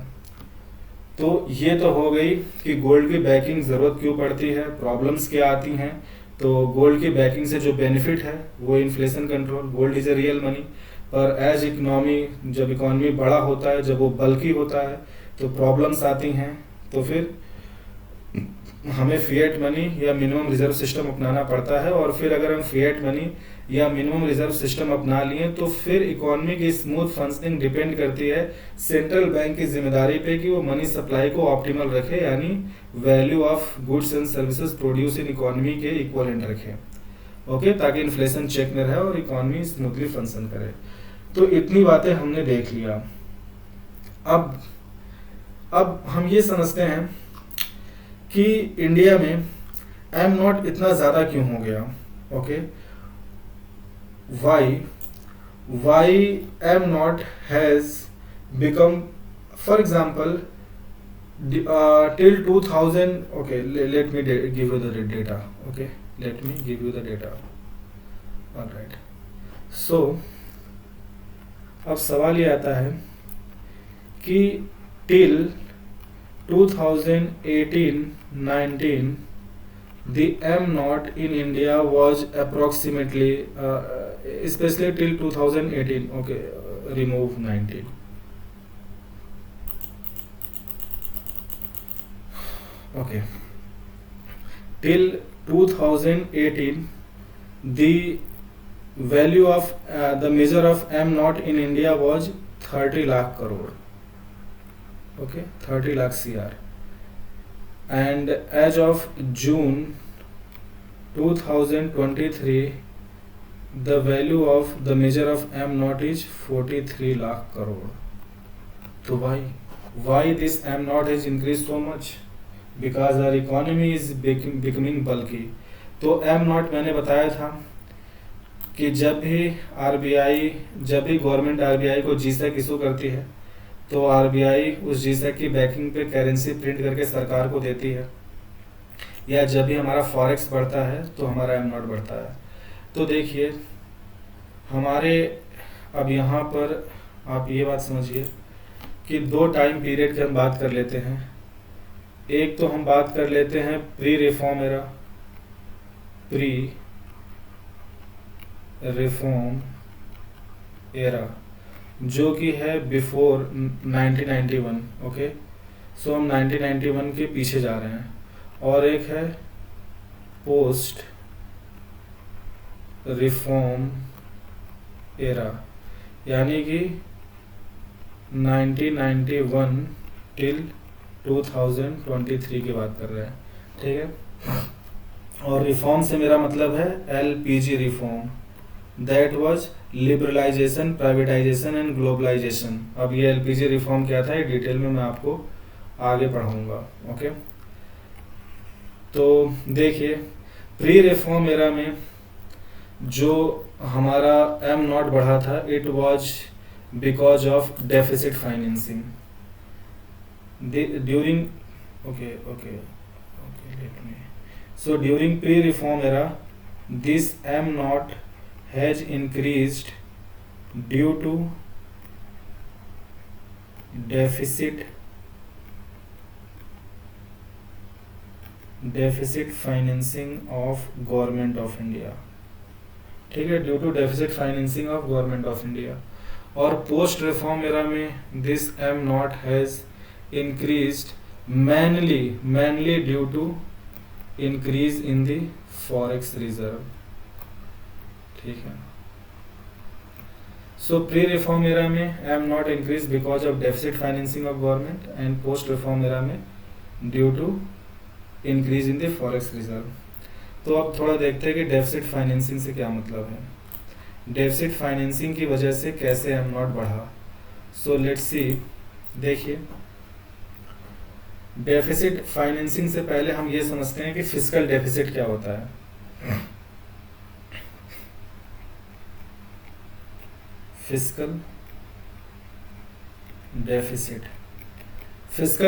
तो ये तो हो गई कि गोल्ड की बैकिंग ज़रूरत क्यों पड़ती है, प्रॉब्लम्स क्या आती हैं। तो गोल्ड की बैकिंग से जो बेनिफिट है वो inflation control, gold is a real money. पर एज इकोनॉमी, जब इकोनॉमी बड़ा होता है, जब वो बल्कि होता है तो प्रॉब्लम्स आती हैं। तो फिर हमें फिएट मनी या मिनिमम रिजर्व सिस्टम अपनाना पड़ता है। और फिर अगर हम फिएट मनी या मिनिमम रिजर्व सिस्टम अपना लिए तो फिर इकोनॉमी की स्मूथ फंक्शनिंग डिपेंड करती है सेंट्रल बैंक की जिम्मेदारी पे कि वो मनी सप्लाई को ऑप्टिमल रखे, यानी value of goods and services produce in economy के इक्वलेंट रखे, ओके, ताकि इन्फ्लेशन चेक में रहे और इकोनॉमी स्मूथली फंक्शन करे। तो इतनी बातें हमने देख लिया। अब हम ये समझते हैं कि इंडिया में एम नॉट इतना ज़्यादा क्यों हो गया, okay, why M naught has become, for example, till 2000, okay, let me give you the data, okay, let me give you the data, all right. So अब सवाल ये आता है कि till 2018-19 the M naught in India was approximately especially till 2018, okay, remove 19, okay, till 2018 the value of the measure of M naught in India was 30 lakh crore, okay, 30 lakh CR, and as of June 2023 the value of the measure of M naught is 43 lakh crore. तो भाई Why this M0 has increased so much? Because our economy is becoming bulky. तो M0 मैंने बताया था कि जब भी government RBI को जीसैक इशू करती है तो आरबीआई उस जीसैक की बैकिंग पे करेंसी प्रिंट करके सरकार को देती है, या जब भी हमारा फॉरेक्स बढ़ता है तो हमारा M0 बढ़ता है। तो देखिए हमारे अब यहाँ पर आप ये बात समझिए कि दो टाइम पीरियड की हम बात कर लेते हैं। एक तो हम बात कर लेते हैं प्री रिफॉर्म एरा जो कि है बिफोर 1991। ओके, सो हम 1991 के पीछे जा रहे हैं। और एक है पोस्ट रिफॉर्म एरा, यानी कि 1991 टिल 2023 की बात कर रहे हैं, ठीक है। और रिफॉर्म से मेरा मतलब है LPG reform, that was liberalisation, privatisation and globalisation. अब ये एलपीजी रिफॉर्म क्या था, ये डिटेल में मैं आपको आगे पढ़ाऊंगा। ओके, तो देखिए प्री रिफॉर्म एरा में जो हमारा M0 बढ़ा था, it was because of deficit financing during during pre-reform era this M0 has increased due to deficit financing of government of India, ठीक है, due to deficit financing of government of India. और post reform era में this M0 has increased mainly due to increase in the forex reserve, ठीक है। So pre-reform era में M0 increased because of deficit financing of government and post-reform era में due to increase in the forex reserve। तो अब थोड़ा देखते हैं कि डेफिसिट फाइनेंसिंग से क्या मतलब है, डेफिसिट फाइनेंसिंग की वजह से कैसे M0 बढ़ा। सो लेट्स सी, देखिए डेफिसिट फाइनेंसिंग से पहले हम ये समझते हैं कि फिस्कल डेफिसिट क्या होता है। फिस्कल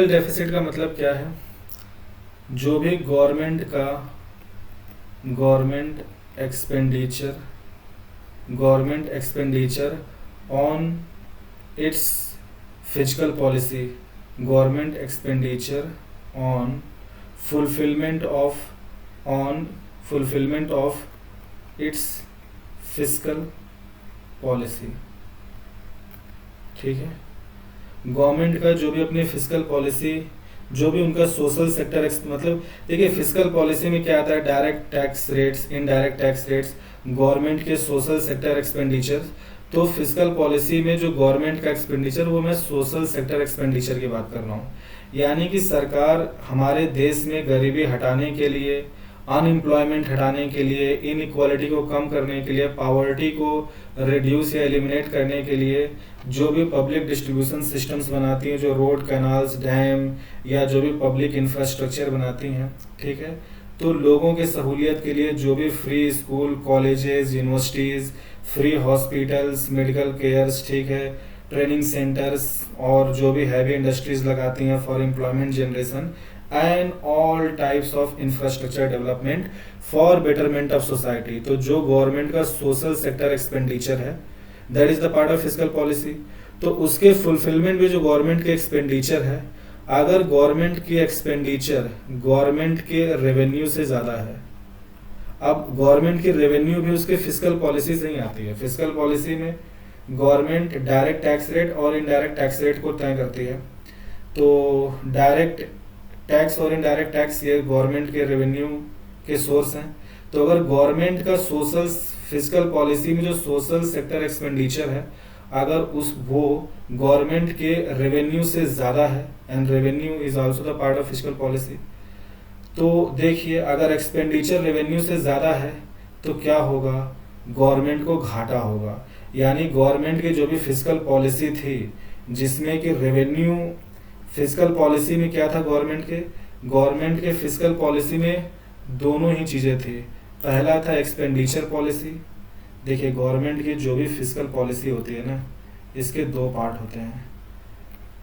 डेफिसिट का मतलब क्या है, जो भी government expenditure on it's physical policy, government expenditure on fulfillment of its fiscal policy, ठीक है। गवर्नमेंट का जो भी अपनी फिजिकल पॉलिसी, जो भी उनका सोशल सेक्टर, मतलब देखिए फिजिकल पॉलिसी में क्या आता है, direct tax rates, indirect tax rates, government के सोशल सेक्टर एक्सपेंडिचर। तो फिजिकल पॉलिसी में जो गवर्नमेंट का एक्सपेंडिचर, वो मैं सोशल सेक्टर एक्सपेंडिचर की बात कर रहा हूँ। यानी कि सरकार हमारे देश में गरीबी हटाने के लिए, अनएम्प्लॉयमेंट हटाने के लिए, इनइक्वालिटी को कम करने के लिए, पावर्टी को रिड्यूस या एलिमिनेट करने के लिए जो भी पब्लिक डिस्ट्रीब्यूशन सिस्टम्स बनाती हैं, जो रोड, कैनाल्स, डैम या जो भी पब्लिक इंफ्रास्ट्रक्चर बनाती हैं, ठीक है। तो लोगों के सहूलियत के लिए जो भी free school, colleges, universities, free hospitals, medical cares, ठीक है, ट्रेनिंग सेंटर्स, और जो भी हैवी इंडस्ट्रीज लगाती हैं for employment generation and all types of infrastructure development for betterment of society. तो जो गवर्नमेंट का सोशल सेक्टर एक्सपेंडिचर है, that is the part of physical policy. तो उसके फुलफिलमेंट में जो गवर्नमेंट के एक्सपेंडिचर है, अगर गवर्नमेंट की एक्सपेंडिचर गवर्नमेंट के रेवेन्यू से ज़्यादा है, अब गवर्नमेंट की रेवेन्यू भी उसके फिजिकल पॉलिसी से ही आती है। फिजिकल पॉलिसी में गवर्नमेंट डायरेक्ट टैक्स रेट और इनडायरेक्ट टैक्स रेट को तय करती है। तो डायरेक्ट टैक्स और इनडायरेक्ट टैक्स ये गवर्नमेंट के रेवेन्यू के सोर्स हैं। तो अगर गवर्नमेंट का सोशल फिजिकल पॉलिसी में जो सोशल सेक्टर एक्सपेंडिचर है, अगर वो गवर्नमेंट के रेवेन्यू से ज़्यादा है, and revenue is also the part of physical policy, तो देखिए अगर एक्सपेंडिचर रेवेन्यू से ज़्यादा है तो क्या होगा, गवर्नमेंट को घाटा होगा। यानी गवर्नमेंट की जो भी फिजिकल पॉलिसी थी जिसमें कि रेवेन्यू फिजिकल पॉलिसी में क्या था गवर्नमेंट के फिजिकल पॉलिसी में दोनों ही चीज़ें थी। पहला था एक्सपेंडिचर पॉलिसी। देखिए गवर्नमेंट की जो भी फिजिकल पॉलिसी होती है ना, इसके दो पार्ट होते हैं।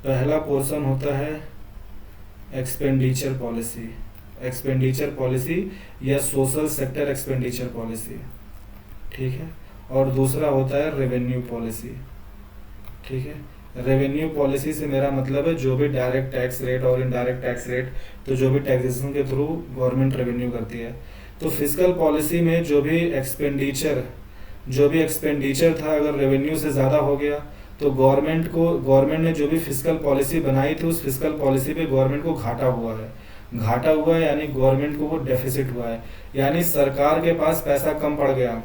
पहला पोर्शन होता है एक्सपेंडिचर पॉलिसी या सोशल सेक्टर एक्सपेंडिचर पॉलिसी, ठीक है। और दूसरा होता है रेवेन्यू पॉलिसी, ठीक है। रेवेन्यू पॉलिसी से मेरा मतलब है जो भी डायरेक्ट टैक्स रेट और इनडायरेक्ट टैक्स रेट, तो जो भी टैक्सेशन के थ्रू गवर्नमेंट रेवेन्यू करती है। तो फिजिकल पॉलिसी में जो भी एक्सपेंडिचर था, अगर रेवेन्यू से ज़्यादा हो गया तो गवर्नमेंट ने जो भी फिजिकल पॉलिसी बनाई थी, उस फिजिकल पॉलिसी पे गवर्नमेंट को घाटा हुआ है यानी गवर्नमेंट को वो डेफिसिट हुआ है, यानी सरकार के पास पैसा कम पड़ गया,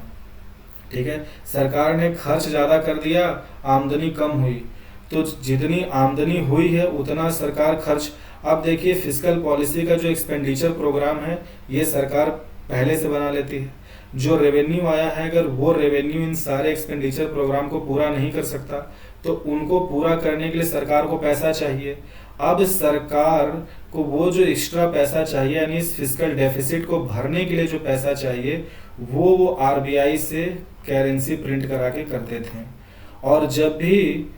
ठीक है। सरकार ने खर्च ज़्यादा कर दिया, आमदनी कम हुई, तो जितनी आमदनी हुई है उतना सरकार खर्च। अब देखिए फिजिकल पॉलिसी का जो एक्सपेंडिचर प्रोग्राम है ये सरकार पहले से बना लेती है। जो रेवेन्यू आया है, अगर वो रेवेन्यू इन सारे एक्सपेंडिचर प्रोग्राम को पूरा नहीं कर सकता तो उनको पूरा करने के लिए सरकार को पैसा चाहिए। अब सरकार को वो जो एक्स्ट्रा पैसा चाहिए, यानी इस फिजिकल डेफिसिट को भरने के लिए जो पैसा चाहिए, वो आरबीआई से करेंसी प्रिंट करा के करते थे। और जब भी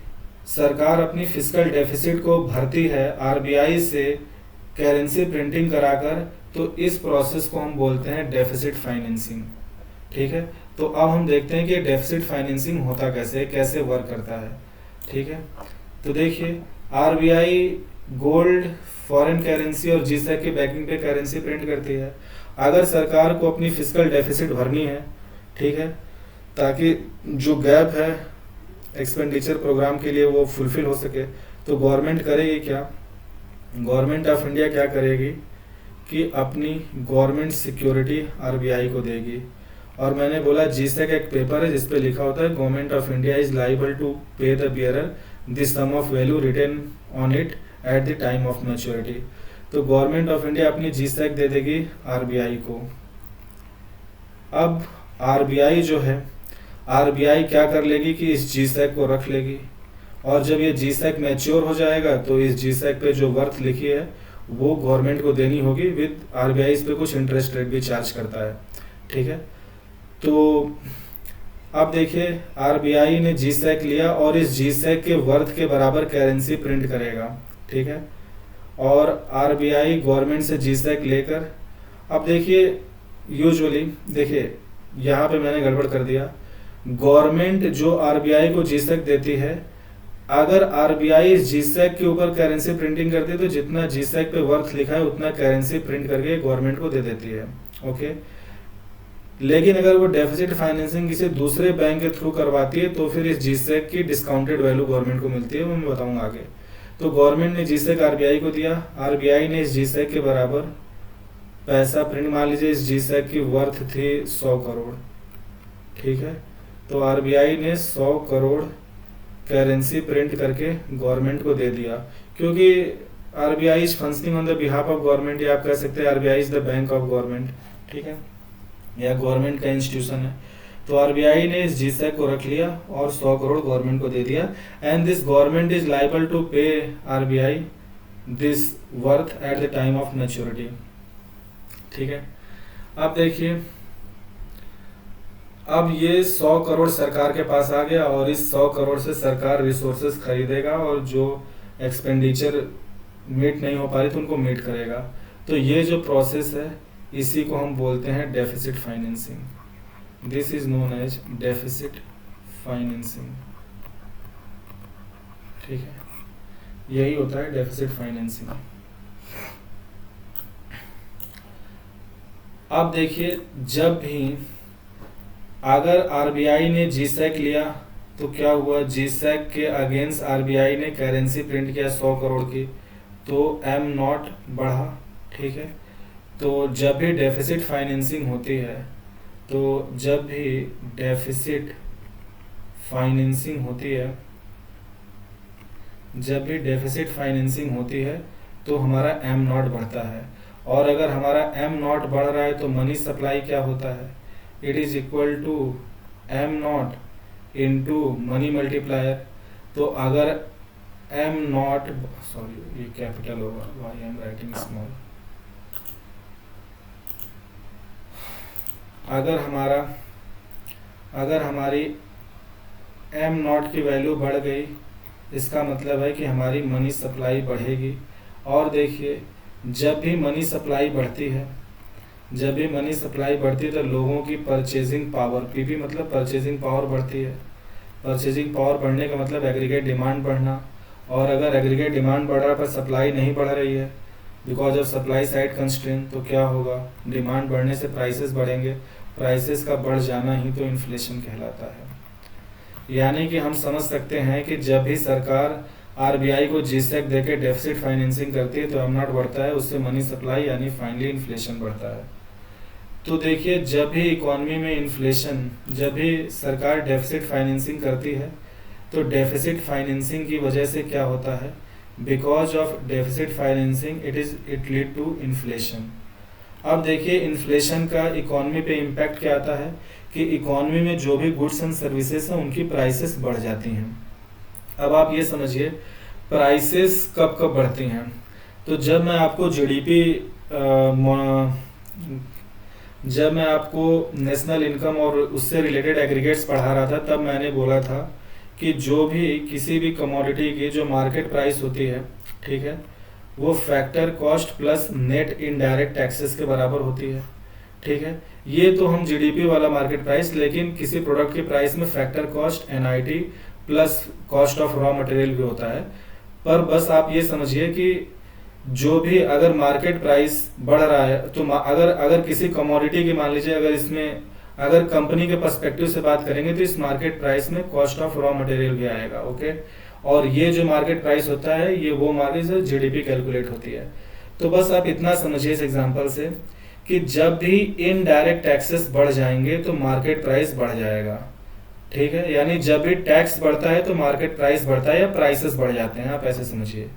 सरकार अपनी फिजिकल डेफिसिट को भरती है आरबीआई से करेंसी प्रिंटिंग कराकर, तो इस प्रोसेस को हम बोलते हैं डेफिसिट फाइनेंसिंग, ठीक है। तो अब हम देखते हैं कि डेफिसिट फाइनेंसिंग होता कैसे वर्क करता है, ठीक है। तो देखिए आरबीआई गोल्ड, फॉरेन करेंसी और जीसैक के बैकिंग पे करेंसी प्रिंट करती है। अगर सरकार को अपनी फिजिकल डेफिसिट भरनी है, ठीक है, ताकि जो गैप है एक्सपेंडिचर प्रोग्राम के लिए वो फुलफिल हो सके, तो गवर्नमेंट करेगी क्या, गवर्नमेंट ऑफ इंडिया क्या करेगी कि अपनी गवर्नमेंट सिक्योरिटी आरबीआई को देगी। और मैंने बोला जीसैक एक पेपर है जिस पे लिखा होता है government of India is liable to pay the bearer the sum of value written on it at the time of maturity. तो गवर्नमेंट ऑफ इंडिया अपनी जीसैक दे देगी आरबीआई को। अब आरबीआई क्या कर लेगी कि इस जीसैक को रख लेगी, और जब ये जीसैक मैच्योर हो जाएगा तो इस जीसैक पे जो वर्थ लिखी है वो गवर्नमेंट को देनी होगी, विद आरबीआई इस पे कुछ इंटरेस्ट रेट भी चार्ज करता है, ठीक है। तो अब देखिए आरबीआई ने जीसैक लिया और इस जीसैक के वर्थ के बराबर करेंसी प्रिंट करेगा, ठीक है। और आरबीआई गवर्नमेंट से जीसैक लेकर, अब देखिए यूजुअली देखिए यहाँ पे मैंने गड़बड़ कर दिया। गवर्नमेंट जो आरबीआई को जीसैक देती है, अगर आरबीआई इस जीसैक के ऊपर करेंसी प्रिंटिंग करती है तो जितना जीसैक पे वर्थ लिखा है उतना करेंसी प्रिंट करके गवर्नमेंट को दे देती है, ओके। लेकिन अगर वो डेफिसिट फाइनेंसिंग किसी दूसरे बैंक के थ्रू करवाती है तो फिर इस जीसैक की डिस्काउंटेड वैल्यू गवर्नमेंट को मिलती है, वो मैं बताऊंगा आगे। तो गवर्नमेंट ने जीसैक आरबीआई को दिया, आरबीआई ने इस जीसैक के बराबर पैसा प्रिंट, मान लीजिए इस जीसैक की वर्थ थी 100 करोड़, ठीक है। तो आरबीआई ने 100 करोड़ करेंसी प्रिंट करके गवर्नमेंट को दे दिया, क्योंकि RBI is functioning on the behalf of government, या आप कह सकते हैं RBI is the bank of government, ठीक है, या गवर्नमेंट का इंस्टीट्यूशन है। तो आरबीआई ने इस जीसैक को रख लिया और 100 करोड़ गवर्नमेंट को दे दिया, and this government is liable to pay RBI this worth at the time of maturity, ठीक है। अब देखिए अब ये 100 करोड़ सरकार के पास आ गया और इस 100 करोड़ से सरकार रिसोर्सेज खरीदेगा और जो एक्सपेंडिचर मीट नहीं हो पा रही तो उनको मीट करेगा। तो ये जो प्रोसेस है इसी को हम बोलते हैं deficit financing. This is known as deficit financing, ठीक है, यही होता है डेफिसिट फाइनेंसिंग। अब देखिए जब भी अगर आरबीआई ने जीसैक लिया तो क्या हुआ, जीसैक के अगेंस्ट आरबीआई ने करेंसी प्रिंट किया 100 करोड़ की, तो एम नॉट बढ़ा, ठीक है। तो जब भी डेफिसिट फाइनेंसिंग होती है, तो जब भी डेफिसिट फाइनेंसिंग होती है तो हमारा एम नॉट बढ़ता है, और अगर हमारा एम नॉट बढ़ रहा है तो मनी सप्लाई क्या होता है, it is equal to M not into money multiplier. तो अगर एम नॉट, सॉरी ये कैपिटल होगा, वाई एम राइटिंग स्मॉल। अगर हमारी एम नॉट की वैल्यू बढ़ गई, इसका मतलब है कि हमारी मनी सप्लाई बढ़ेगी। और देखिए, जब भी मनी सप्लाई बढ़ती है तो लोगों की परचेजिंग पावर, पीपी मतलब परचेजिंग पावर बढ़ती है। परचेजिंग पावर बढ़ने का मतलब एग्रीगेट डिमांड बढ़ना, और अगर एग्रीगेट डिमांड बढ़ रहा है पर सप्लाई नहीं बढ़ रही है because of supply side constraint, तो क्या होगा, डिमांड बढ़ने से प्राइसेस बढ़ेंगे। प्राइसेस का बढ़ जाना ही तो इन्फ्लेशन कहलाता है। यानी कि हम समझ सकते हैं कि जब भी सरकार आरबीआई को जीसेक देके डेफिसिट फाइनेंसिंग करती है तो एम नॉट बढ़ता है, उससे मनी सप्लाई यानी फाइनली इन्फ्लेशन बढ़ता है। तो देखिए, जब भी इकोनॉमी में इन्फ्लेशन, जब भी सरकार डेफिसिट फाइनेंसिंग करती है तो डेफिसिट फाइनेंसिंग की वजह से क्या होता है, because of deficit financing it lead to inflation. अब देखिए, इन्फ्लेशन का इकोनॉमी पे इम्पैक्ट क्या आता है कि इकोनॉमी में जो भी गुड्स एंड सर्विसेज हैं उनकी प्राइसेस बढ़ जाती हैं। अब आप ये समझिए, प्राइसेस कब कब बढ़ती हैं, तो जब मैं आपको जब मैं आपको नेशनल इनकम और उससे रिलेटेड एग्रीगेट्स पढ़ा रहा था, तब मैंने बोला था कि जो भी किसी भी कमोडिटी की जो मार्केट प्राइस होती है, ठीक है, वो factor cost plus net indirect taxes के बराबर होती है। ठीक है, ये तो हम जीडीपी वाला मार्केट प्राइस, लेकिन किसी प्रोडक्ट की प्राइस में factor cost NIT plus cost of raw material भी होता है। पर बस आप ये समझिए कि जो भी अगर मार्केट प्राइस बढ़ रहा है तो अगर किसी कमोडिटी की, मान लीजिए अगर इसमें अगर कंपनी के पर्सपेक्टिव से बात करेंगे तो इस मार्केट प्राइस में कॉस्ट ऑफ रॉ मटेरियल भी आएगा। ओके, और ये जो मार्केट प्राइस होता है ये वो मार्केट से जीडीपी कैलकुलेट होती है। तो बस आप इतना समझिए इस एग्जांपल से कि जब भी इनडायरेक्ट टैक्सेस बढ़ जाएंगे तो मार्केट प्राइस बढ़ जाएगा। ठीक है, यानी जब भी टैक्स बढ़ता है तो मार्केट प्राइस बढ़ता है या प्राइसेस बढ़ जाते हैं, आप ऐसे समझिए।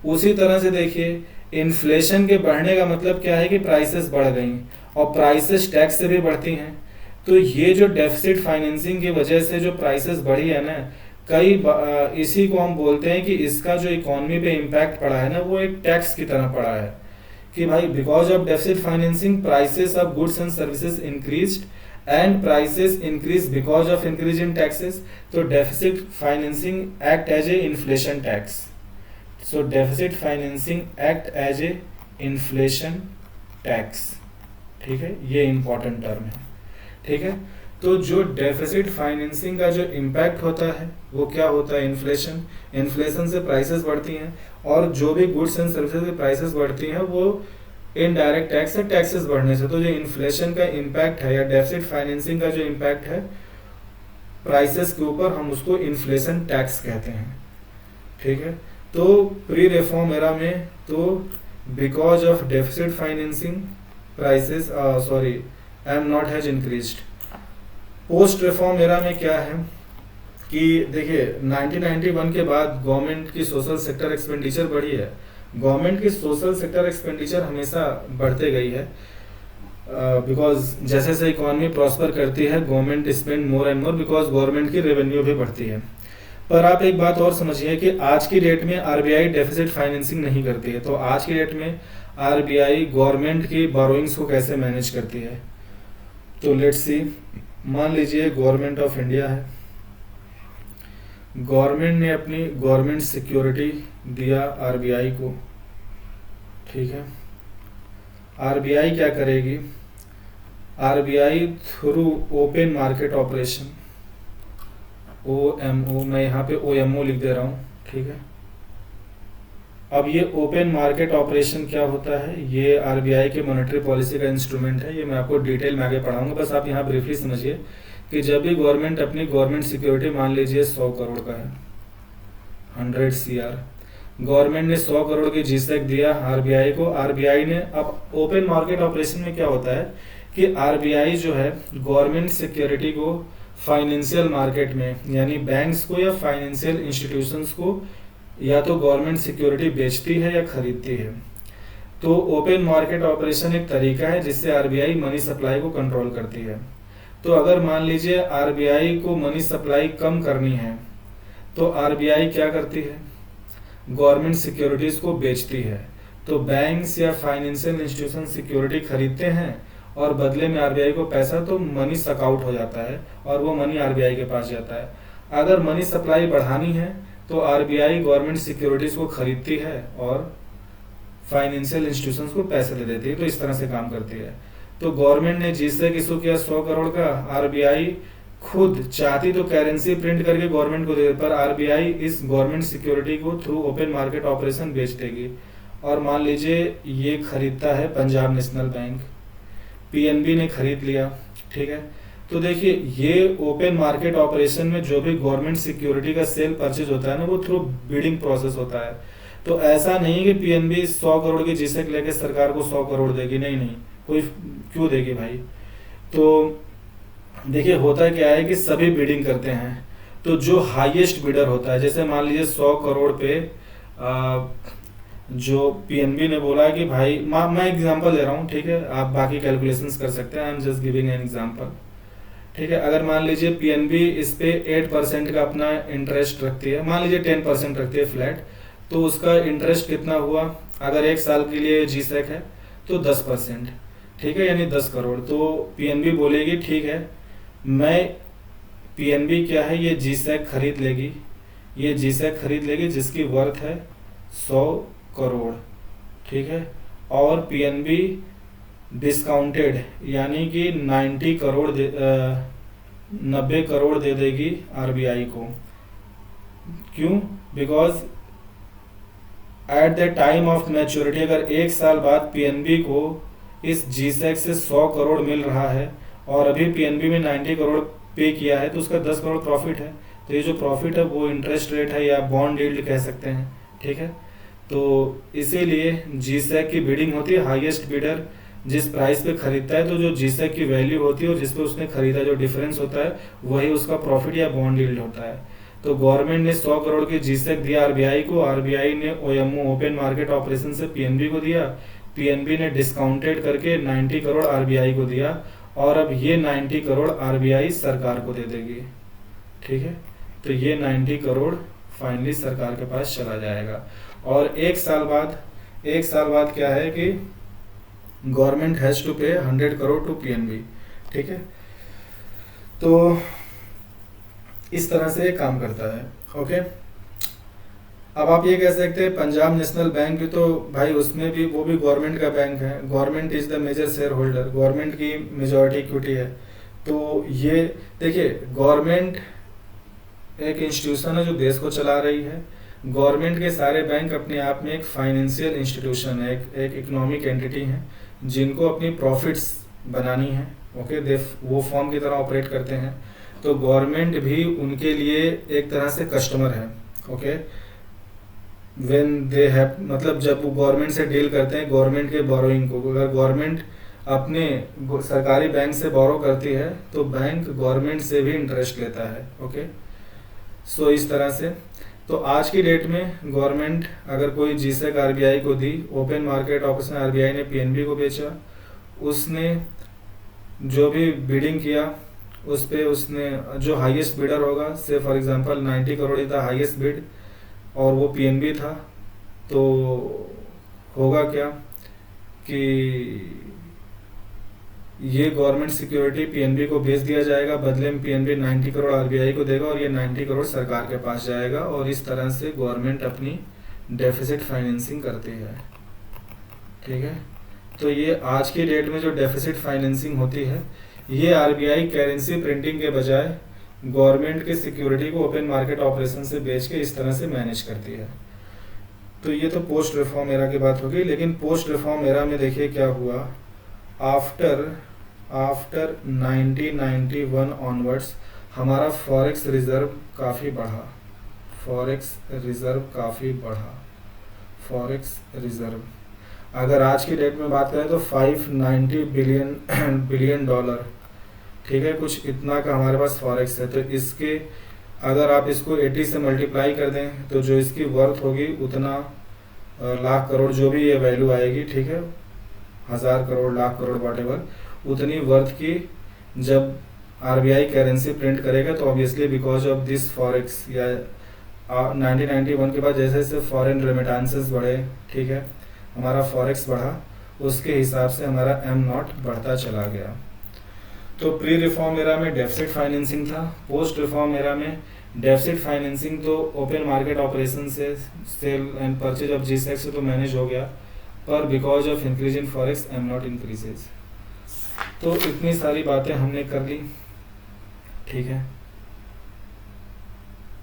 उसी तरह से देखिए, इन्फ्लेशन के बढ़ने का मतलब क्या है कि प्राइसेस बढ़ गई, और प्राइसेस टैक्स से भी बढ़ती हैं। तो ये जो डेफिसिट फाइनेंसिंग की वजह से जो प्राइसेस बढ़ी है ना, इसी को हम बोलते हैं कि इसका जो इकोनॉमी पे इम्पैक्ट पड़ा है ना, वो एक टैक्स की तरह पड़ा है कि भाई because of deficit financing prices of goods and services increased and prices increase because of increase in taxes. तो deficit financing act as a inflation tax. So deficit financing act as a inflation tax. ठीक है, ये important term है। ठीक है, तो जो deficit financing का जो इम्पैक्ट होता है वो क्या होता है, इन्फ्लेशन से प्राइसेस बढ़ती हैं, और जो भी गुड्स एंड सर्विसेज की प्राइसेस बढ़ती हैं वो इनडायरेक्ट टैक्स है, टैक्सेस बढ़ने से। तो जो इन्फ्लेशन का इम्पैक्ट है या डेफिसिट फाइनेंसिंग का जो इम्पैक्ट है प्राइसेस के ऊपर, हम उसको इन्फ्लेशन टैक्स कहते हैं। ठीक है, तो प्री रिफॉर्म एरा में तो because of deficit financing prices am not has increased. Post reform era में क्या है कि देखिए 1991 के बाद गवर्नमेंट की सोशल सेक्टर एक्सपेंडिचर बढ़ी है। गवर्नमेंट की सोशल सेक्टर एक्सपेंडिचर हमेशा बढ़ते गई है बिकॉज जैसे जैसे इकोनॉमी प्रॉस्पर करती है government spend more and more, because government की रेवेन्यू भी बढ़ती है। पर आप एक बात और समझिए कि आज की डेट में आरबीआई डेफिसिट फाइनेंसिंग नहीं करती है। तो आज की डेट में आरबीआई गवर्नमेंट की बोरोइंग्स को कैसे मैनेज करती है, तो लेट्स सी। मान लीजिए गवर्नमेंट ऑफ इंडिया है, गवर्नमेंट ने अपनी गवर्नमेंट सिक्योरिटी दिया आरबीआई को। ठीक है, आरबीआई क्या करेगी, RBI through open market operation, OMO, मैं यहाँ पे OMO लिख दे रहा हूँ। ठीक है, अब ये ओपन मार्केट ऑपरेशन क्या होता है, ये आरबीआई के मॉनेटरी पॉलिसी का इंस्ट्रूमेंट है। ये मैं आपको डिटेल में आगे पढ़ाऊंगा, बस आप यहाँ ब्रीफली समझिए कि जब भी गवर्नमेंट अपनी गवर्नमेंट सिक्योरिटी, मान लीजिए 100 करोड़ का है, 100 CR, गवर्नमेंट ने 100 करोड़ की जीसेक दिया आरबीआई को। आरबीआई ने, अब ओपन मार्केट ऑपरेशन में क्या होता है कि आरबीआई जो है गवर्नमेंट सिक्योरिटी को फाइनेंशियल मार्केट में, यानी बैंक्स को या फाइनेंशियल इंस्टीट्यूशंस को, या तो गवर्नमेंट सिक्योरिटी बेचती है या खरीदती है। तो ओपन मार्केट ऑपरेशन एक तरीका है जिससे आरबीआई मनी सप्लाई को कंट्रोल करती है। तो अगर मान लीजिए आरबीआई को मनी सप्लाई कम करनी है तो आरबीआई क्या करती है, गवर्नमेंट सिक्योरिटीज को बेचती है। तो बैंक्स या फाइनेंशियल इंस्टीट्यूशन सिक्योरिटी खरीदते हैं और बदले में आरबीआई को पैसा, तो मनी सकआउट हो जाता है और वो मनी आरबीआई के पास जाता है। अगर मनी सप्लाई बढ़ानी है तो आरबीआई गवर्नमेंट सिक्योरिटीज को खरीदती है और फाइनेंशियल इंस्टीट्यूशंस को पैसे दे देती है। तो इस तरह से काम करती है। तो गवर्नमेंट ने जीसैक इशू किया 100 करोड़ का, आरबीआई खुद चाहती तो करेंसी प्रिंट करके गवर्नमेंट को दे, पर आरबीआई इस गवर्नमेंट सिक्योरिटी को थ्रू ओपन मार्केट ऑपरेशन बेच देगी। और मान लीजिए ये खरीदता है पंजाब नेशनल बैंक, पीएनबी ने खरीद लिया, ठीक है। तो देखिए ये ओपन मार्केट ऑपरेशन में जो भी गवर्नमेंट सिक्योरिटी का सेल परचेज होता है ना, वो थ्रू बिडिंग प्रोसेस होता है। तो ऐसा नहीं कि पीएनबी 100 करोड़ की जीसैक लेके सरकार को 100 करोड़ देगी, नहीं, कोई क्यों देगी भाई। तो देखिए होता क्या है कि सभी बिडिंग करते हैं, तो जो हाईएस्ट बिडर होता है, जैसे मान लीजिए 100 करोड़ पे जो पीएनबी ने बोला कि भाई मैं एग्जांपल दे रहा हूँ, ठीक है, आप बाकी कैलकुलेशंस कर सकते हैं, I am just giving an example, ठीक है। अगर मान लीजिए पीएनबी इस पे 8% का अपना इंटरेस्ट रखती है, मान लीजिए 10% रखती है फ्लैट, तो उसका इंटरेस्ट कितना हुआ, अगर 1 साल के लिए जीसैक है तो 10%, ठीक है, यानी 10 करोड़। तो पीएनबी बोलेगी ठीक है, मैं पीएनबी क्या है, ये जीसैक खरीद लेगी, ये जीसैक खरीद लेगी जिसकी वर्थ है 100 करोड़, ठीक है। और पीएनबी डिस्काउंटेड यानी कि 90 करोड़ 90 करोड़ दे देगी आरबीआई को। क्यों? Because at the time of maturity, अगर 1 साल बाद पीएनबी को इस जीसैक से 100 करोड़ मिल रहा है और अभी पीएनबी में 90 करोड़ पे किया है, तो उसका 10 करोड़ प्रॉफिट है। तो ये जो प्रॉफिट है वो इंटरेस्ट रेट है या बॉन्ड यील्ड कह सकते हैं, ठीक है। तो इसीलिए जीसैक की बिडिंग होती है, हाईएस्ट बिडर जिस प्राइस पे खरीदता है, तो जो जीसैक की वैल्यू होती है और जिस पे उसने खरीदा जो डिफरेंस होता है वही उसका प्रॉफिट या बॉन्ड यील्ड होता है। तो गवर्नमेंट ने 100 करोड़ की जीसैक दिया आरबीआई को, आरबीआई ने ओएमओ ओपन मार्केट ऑपरेशन से पीएनबी को दिया, पीएनबी ने डिस्काउंटेड करके 90 करोड़ आरबीआई को दिया, और अब ये 90 करोड़ आरबीआई सरकार को दे देगी, ठीक है। तो ये 90 करोड़ फाइनली सरकार के पास चला जाएगा। और 1 साल बाद क्या है कि गवर्नमेंट हैज टू पे 100 करोड़ टू पीएनबी, ठीक है। तो इस तरह से काम करता है, ओके। अब आप ये कह सकते हैं पंजाब नेशनल बैंक भी, तो भाई उसमें भी वो भी गवर्नमेंट का बैंक है, government is the major share holder, government की मेजॉरिटी इक्विटी है। तो ये देखिए गवर्नमेंट एक इंस्टीट्यूशन है जो देश को चला रही है। गवर्नमेंट के सारे बैंक अपने आप में एक फाइनेंशियल इंस्टीट्यूशन है, एक इकोनॉमिक एंटिटी है जिनको अपनी प्रॉफिट्स बनानी है, ओके। वो फॉर्म की तरह ऑपरेट करते हैं। तो गवर्नमेंट भी उनके लिए एक तरह से कस्टमर है, ओके। व्हेन दे हैव, मतलब जब वो गवर्नमेंट से डील करते हैं, गवर्नमेंट के बोरोइंग को, अगर गवर्नमेंट अपने सरकारी बैंक से बोरो करती है तो बैंक गवर्नमेंट से भी इंटरेस्ट लेता है, ओके। सो इस तरह से तो आज की डेट में गवर्नमेंट अगर कोई जीसैक आरबीआई को दी, ओपन मार्केट ऑपरेशन आरबीआई ने पीएनबी को बेचा, उसने जो भी बिडिंग किया उस पे उसने जो हाईएस्ट बिडर होगा, से फॉर एग्जांपल 90 करोड़ था हाईएस्ट बिड और वो पीएनबी था, तो होगा क्या कि ये गवर्नमेंट सिक्योरिटी पीएनबी को बेच दिया जाएगा, बदले में पीएनबी 90 करोड़ आरबीआई को देगा और ये 90 करोड़ सरकार के पास जाएगा, और इस तरह से गवर्नमेंट अपनी डेफिसिट फाइनेंसिंग करती है, ठीक है। तो ये आज की डेट में जो डेफिसिट फाइनेंसिंग होती है, ये आरबीआई करेंसी प्रिंटिंग के बजाय गवर्नमेंट के सिक्योरिटी को ओपन मार्केट ऑपरेशन से बेच के इस तरह से मैनेज करती है। तो ये तो पोस्ट रिफॉर्म एरा की बात होगी। लेकिन पोस्ट रिफॉर्म एरा में देखिए क्या हुआ, आफ्टर 1991 ऑनवर्ड्स हमारा फॉरेक्स रिजर्व काफ़ी बढ़ा, फॉरेक्स रिजर्व अगर आज की डेट में बात करें तो 590 बिलियन डॉलर, ठीक है, कुछ इतना का हमारे पास फॉरेक्स है। तो इसके अगर आप इसको 80 से मल्टीप्लाई कर दें तो जो इसकी वर्थ होगी उतना लाख करोड़ जो भी ये वैल्यू आएगी, ठीक है, 1000 करोड़ लाख करोड़ व्हाटएवर, उतनी वर्थ की जब आरबीआई करेंसी प्रिंट करेगा तो obviously because of this forex या 1991 के बाद जैसे जैसे फॉरेन रेमिटेंसेस बढ़े, ठीक है, हमारा फॉरेक्स बढ़ा, उसके हिसाब से हमारा एम नॉट बढ़ता चला गया। तो प्री रिफॉर्म एरा में डेफिसिट फाइनेंसिंग था, पोस्ट रिफॉर्म एरा में डेफिसिट फाइनेंसिंग तो ओपन मार्केट ऑपरेशन से, sale and purchase of G sec से तो मैनेज हो गया, पर because of increase in forex M naught increases. तो इतनी सारी बातें हमने कर ली, ठीक है।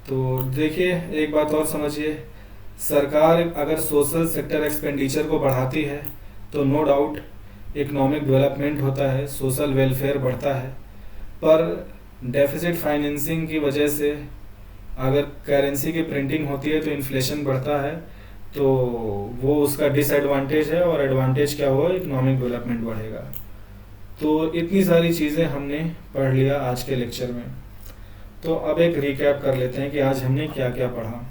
तो देखिए एक बात और समझिए, सरकार अगर सोशल सेक्टर एक्सपेंडिचर को बढ़ाती है तो नो डाउट इकोनॉमिक डेवलपमेंट होता है, सोशल वेलफेयर बढ़ता है, पर डेफिसिट फाइनेंसिंग की वजह से अगर करेंसी की प्रिंटिंग होती है तो इन्फ्लेशन बढ़ता है, तो वो उसका डिसएडवांटेज है, और एडवांटेज क्या हुआ, इकोनॉमिक डेवलपमेंट बढ़ेगा। तो इतनी सारी चीज़ें हमने पढ़ लिया आज के लेक्चर में। तो अब एक रिकैप कर लेते हैं कि आज हमने क्या क्या पढ़ा।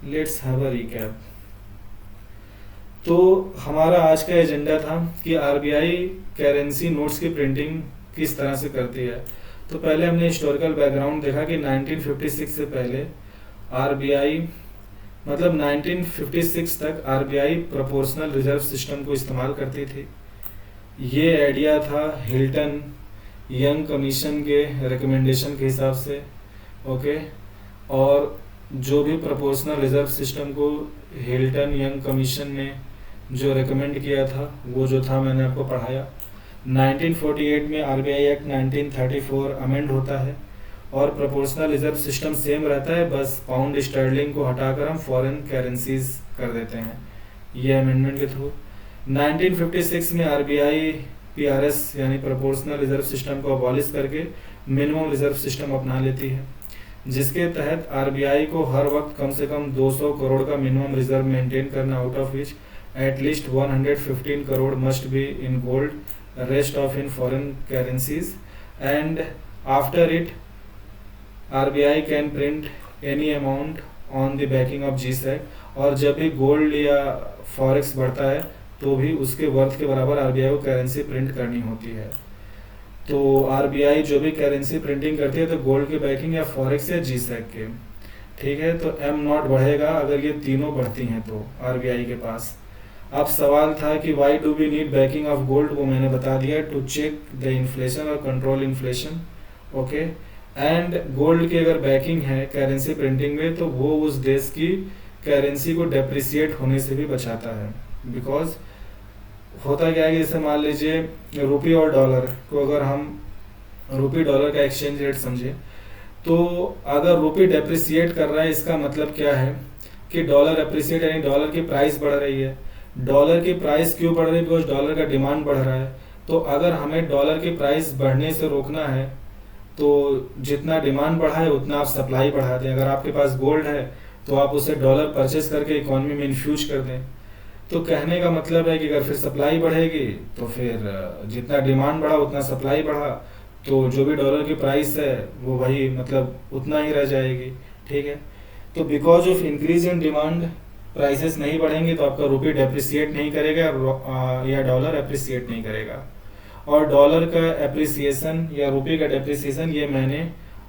Let's have a recap. तो हमारा आज का एजेंडा था कि आरबीआई करेंसी नोट्स की प्रिंटिंग किस तरह से करती है। तो पहले हमने हिस्टोरिकल बैकग्राउंड देखा कि 1956 से पहले आरबीआई, मतलब 1956 तक आरबीआई प्रोपोर्शनल रिजर्व सिस्टम को इस्तेमाल करती थी। ये आइडिया था हिल्टन यंग कमीशन के रिकमेंडेशन के हिसाब से, ओके। और जो भी प्रोपोर्शनल रिजर्व सिस्टम को हिल्टन यंग कमीशन ने जो रिकमेंड किया था, वो जो था मैंने आपको पढ़ाया। 1948 में आरबीआई एक्ट 1934 अमेंड होता है और प्रोपोर्शनल रिजर्व सिस्टम सेम रहता है, बस पाउंड स्टर्लिंग को हटाकर हम फॉरेन करेंसीज कर देते हैं ये अमेंडमेंट के थ्रू। 1956 में आरबीआई पीआरएस यानी प्रोपोर्शनल रिजर्व सिस्टम को अबॉलिश करके मिनिमम रिजर्व सिस्टम अपना लेती है, जिसके तहत आरबीआई को हर वक्त कम से कम 200 करोड़ का मिनिमम रिजर्व मेंटेन करना, out of which at least 115 crore must be in gold, rest of in foreign currencies, and after it RBI can print any amount on the backing of GSEC। और जब भी गोल्ड या forex बढ़ता है तो भी उसके वर्थ के बराबर आरबीआई को करेंसी प्रिंट करनी होती है। तो आरबीआई जो भी करेंसी प्रिंटिंग करती है तो गोल्ड के बैकिंग या फॉरेक्स या जीसेक के, ठीक है। तो एम नॉट बढ़ेगा अगर ये तीनों बढ़ती हैं तो आरबीआई के पास। अब सवाल था कि why do we need backing of gold, वो मैंने बता दिया, टू चेक द इन्फ्लेशन और control inflation, okay. And gold की अगर बैकिंग है करेंसी प्रिंटिंग में तो वो उस देश की करेंसी को डेप्रिसिएट होने से भी बचाता है। बिकॉज होता क्या है कि जैसे मान लीजिए रुपी और डॉलर को अगर हम रुपी डॉलर का एक्सचेंज रेट समझे, तो अगर रुपी डेप्रिसिएट कर रहा है इसका मतलब क्या है कि डॉलर अप्रिसिएट यानी डॉलर की प्राइस बढ़ रही है। डॉलर की प्राइस क्यों बढ़ रही है, बिकॉज डॉलर का डिमांड बढ़ रहा है। तो अगर हमें डॉलर की प्राइस बढ़ने से रोकना है तो जितना डिमांड बढ़ा है उतना आप सप्लाई बढ़ा दें। अगर आपके पास गोल्ड है तो आप उसे डॉलर परचेस करके इकोनॉमी में इन्फ्यूज कर दें। तो कहने का मतलब है कि अगर फिर सप्लाई बढ़ेगी तो फिर जितना डिमांड बढ़ा उतना सप्लाई बढ़ा, तो जो भी डॉलर की प्राइस है वो वही मतलब उतना ही रह जाएगी, ठीक है। तो because of increase in demand prices नहीं बढ़ेंगे तो आपका रुपये डेप्रिसिएट नहीं करेगा या डॉलर अप्रिसिएट नहीं करेगा। और डॉलर का अप्रिसिएशन या रुपये का डेप्रिसिएशन ये मैंने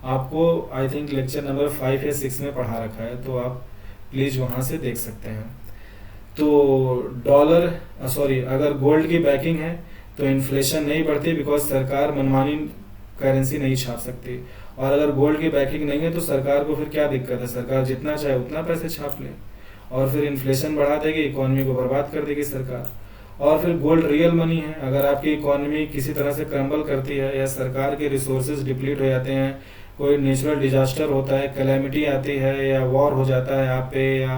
आपको आई थिंक लेक्चर नंबर 5 या 6 में पढ़ा रखा है, तो आप प्लीज़ वहाँ से देख सकते हैं। तो अगर गोल्ड की बैकिंग है तो इन्फ्लेशन नहीं बढ़ती, बिकॉज सरकार मनमानी करेंसी नहीं छाप सकती। और अगर गोल्ड की बैकिंग नहीं है तो सरकार को फिर क्या दिक्कत है, सरकार जितना चाहे उतना पैसे छाप ले और फिर इन्फ्लेशन बढ़ा देगी, इकोनॉमी को बर्बाद कर देगी सरकार। और फिर गोल्ड रियल मनी है, अगर आपकी इकोनॉमी किसी तरह से क्रम्बल करती है या सरकार के रिसोर्सेज डिप्लीट हो जाते हैं, कोई नेचुरल डिजास्टर होता है, कैलेमिटी आती है या वॉर हो जाता है आप पे, या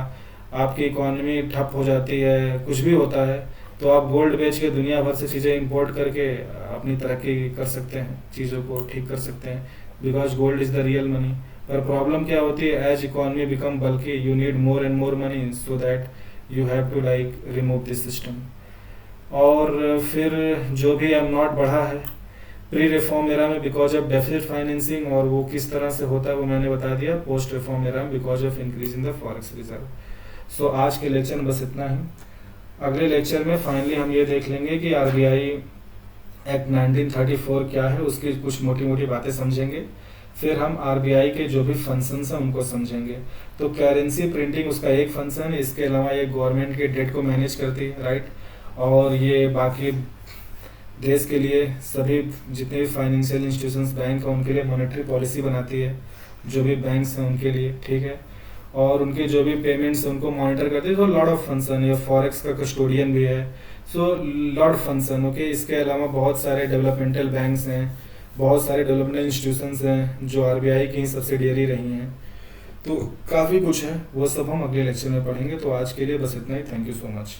आपकी इकोनॉमी ठप हो जाती है, कुछ भी होता है, तो आप गोल्ड बेच के दुनिया भर से चीज़ें इंपोर्ट करके अपनी तरक्की कर सकते हैं, चीज़ों को ठीक कर सकते हैं, because gold is the real money. पर प्रॉब्लम क्या होती है, एज इकोनॉमी बिकम बल्कि you need more and more money, so that you have to like remove this system. और फिर जो भी एम नॉट बढ़ा है प्री रिफॉर्म एरा में बिकॉज ऑफ डेफिसिट फाइनेंसिंग, और वो किस तरह से होता है वो मैंने बता दिया। पोस्ट रिफॉर्म एरा में because of increase in the forex reserve. So आज के लेक्चर में बस इतना ही। अगले लेक्चर में फाइनली हम ये देख लेंगे कि आरबीआई एक्ट 1934 क्या है, उसकी कुछ मोटी मोटी बातें समझेंगे। फिर हम आरबीआई के जो भी फंक्शंस हैं उनको समझेंगे। तो करेंसी प्रिंटिंग उसका एक फंक्शन है, इसके अलावा ये गवर्नमेंट के डेट को मैनेज करती है, राइट। और ये बाकी देश के लिए सभी जितने भी फाइनेंशियल इंस्टीट्यूशंस बैंक हैं उनके लिए मॉनेटरी पॉलिसी बनाती है, जो भी बैंक्स हैं उनके लिए, ठीक है। और उनके जो भी पेमेंट्स हैं उनको मॉनिटर करती है। तो लॉट ऑफ फंक्शन है, फॉरेक्स का कस्टोडियन भी है, सो लॉट फंक्शन, ओके। इसके अलावा बहुत सारे डेवलपमेंटल बैंक्स हैं, बहुत सारे डेवलपमेंटल इंस्टीट्यूशंस हैं जो आरबीआई की सब्सिडियरी रही हैं। तो काफ़ी कुछ है, वो सब हम अगले लेक्चर में पढ़ेंगे। तो आज के लिए बस इतना ही। Thank you so much.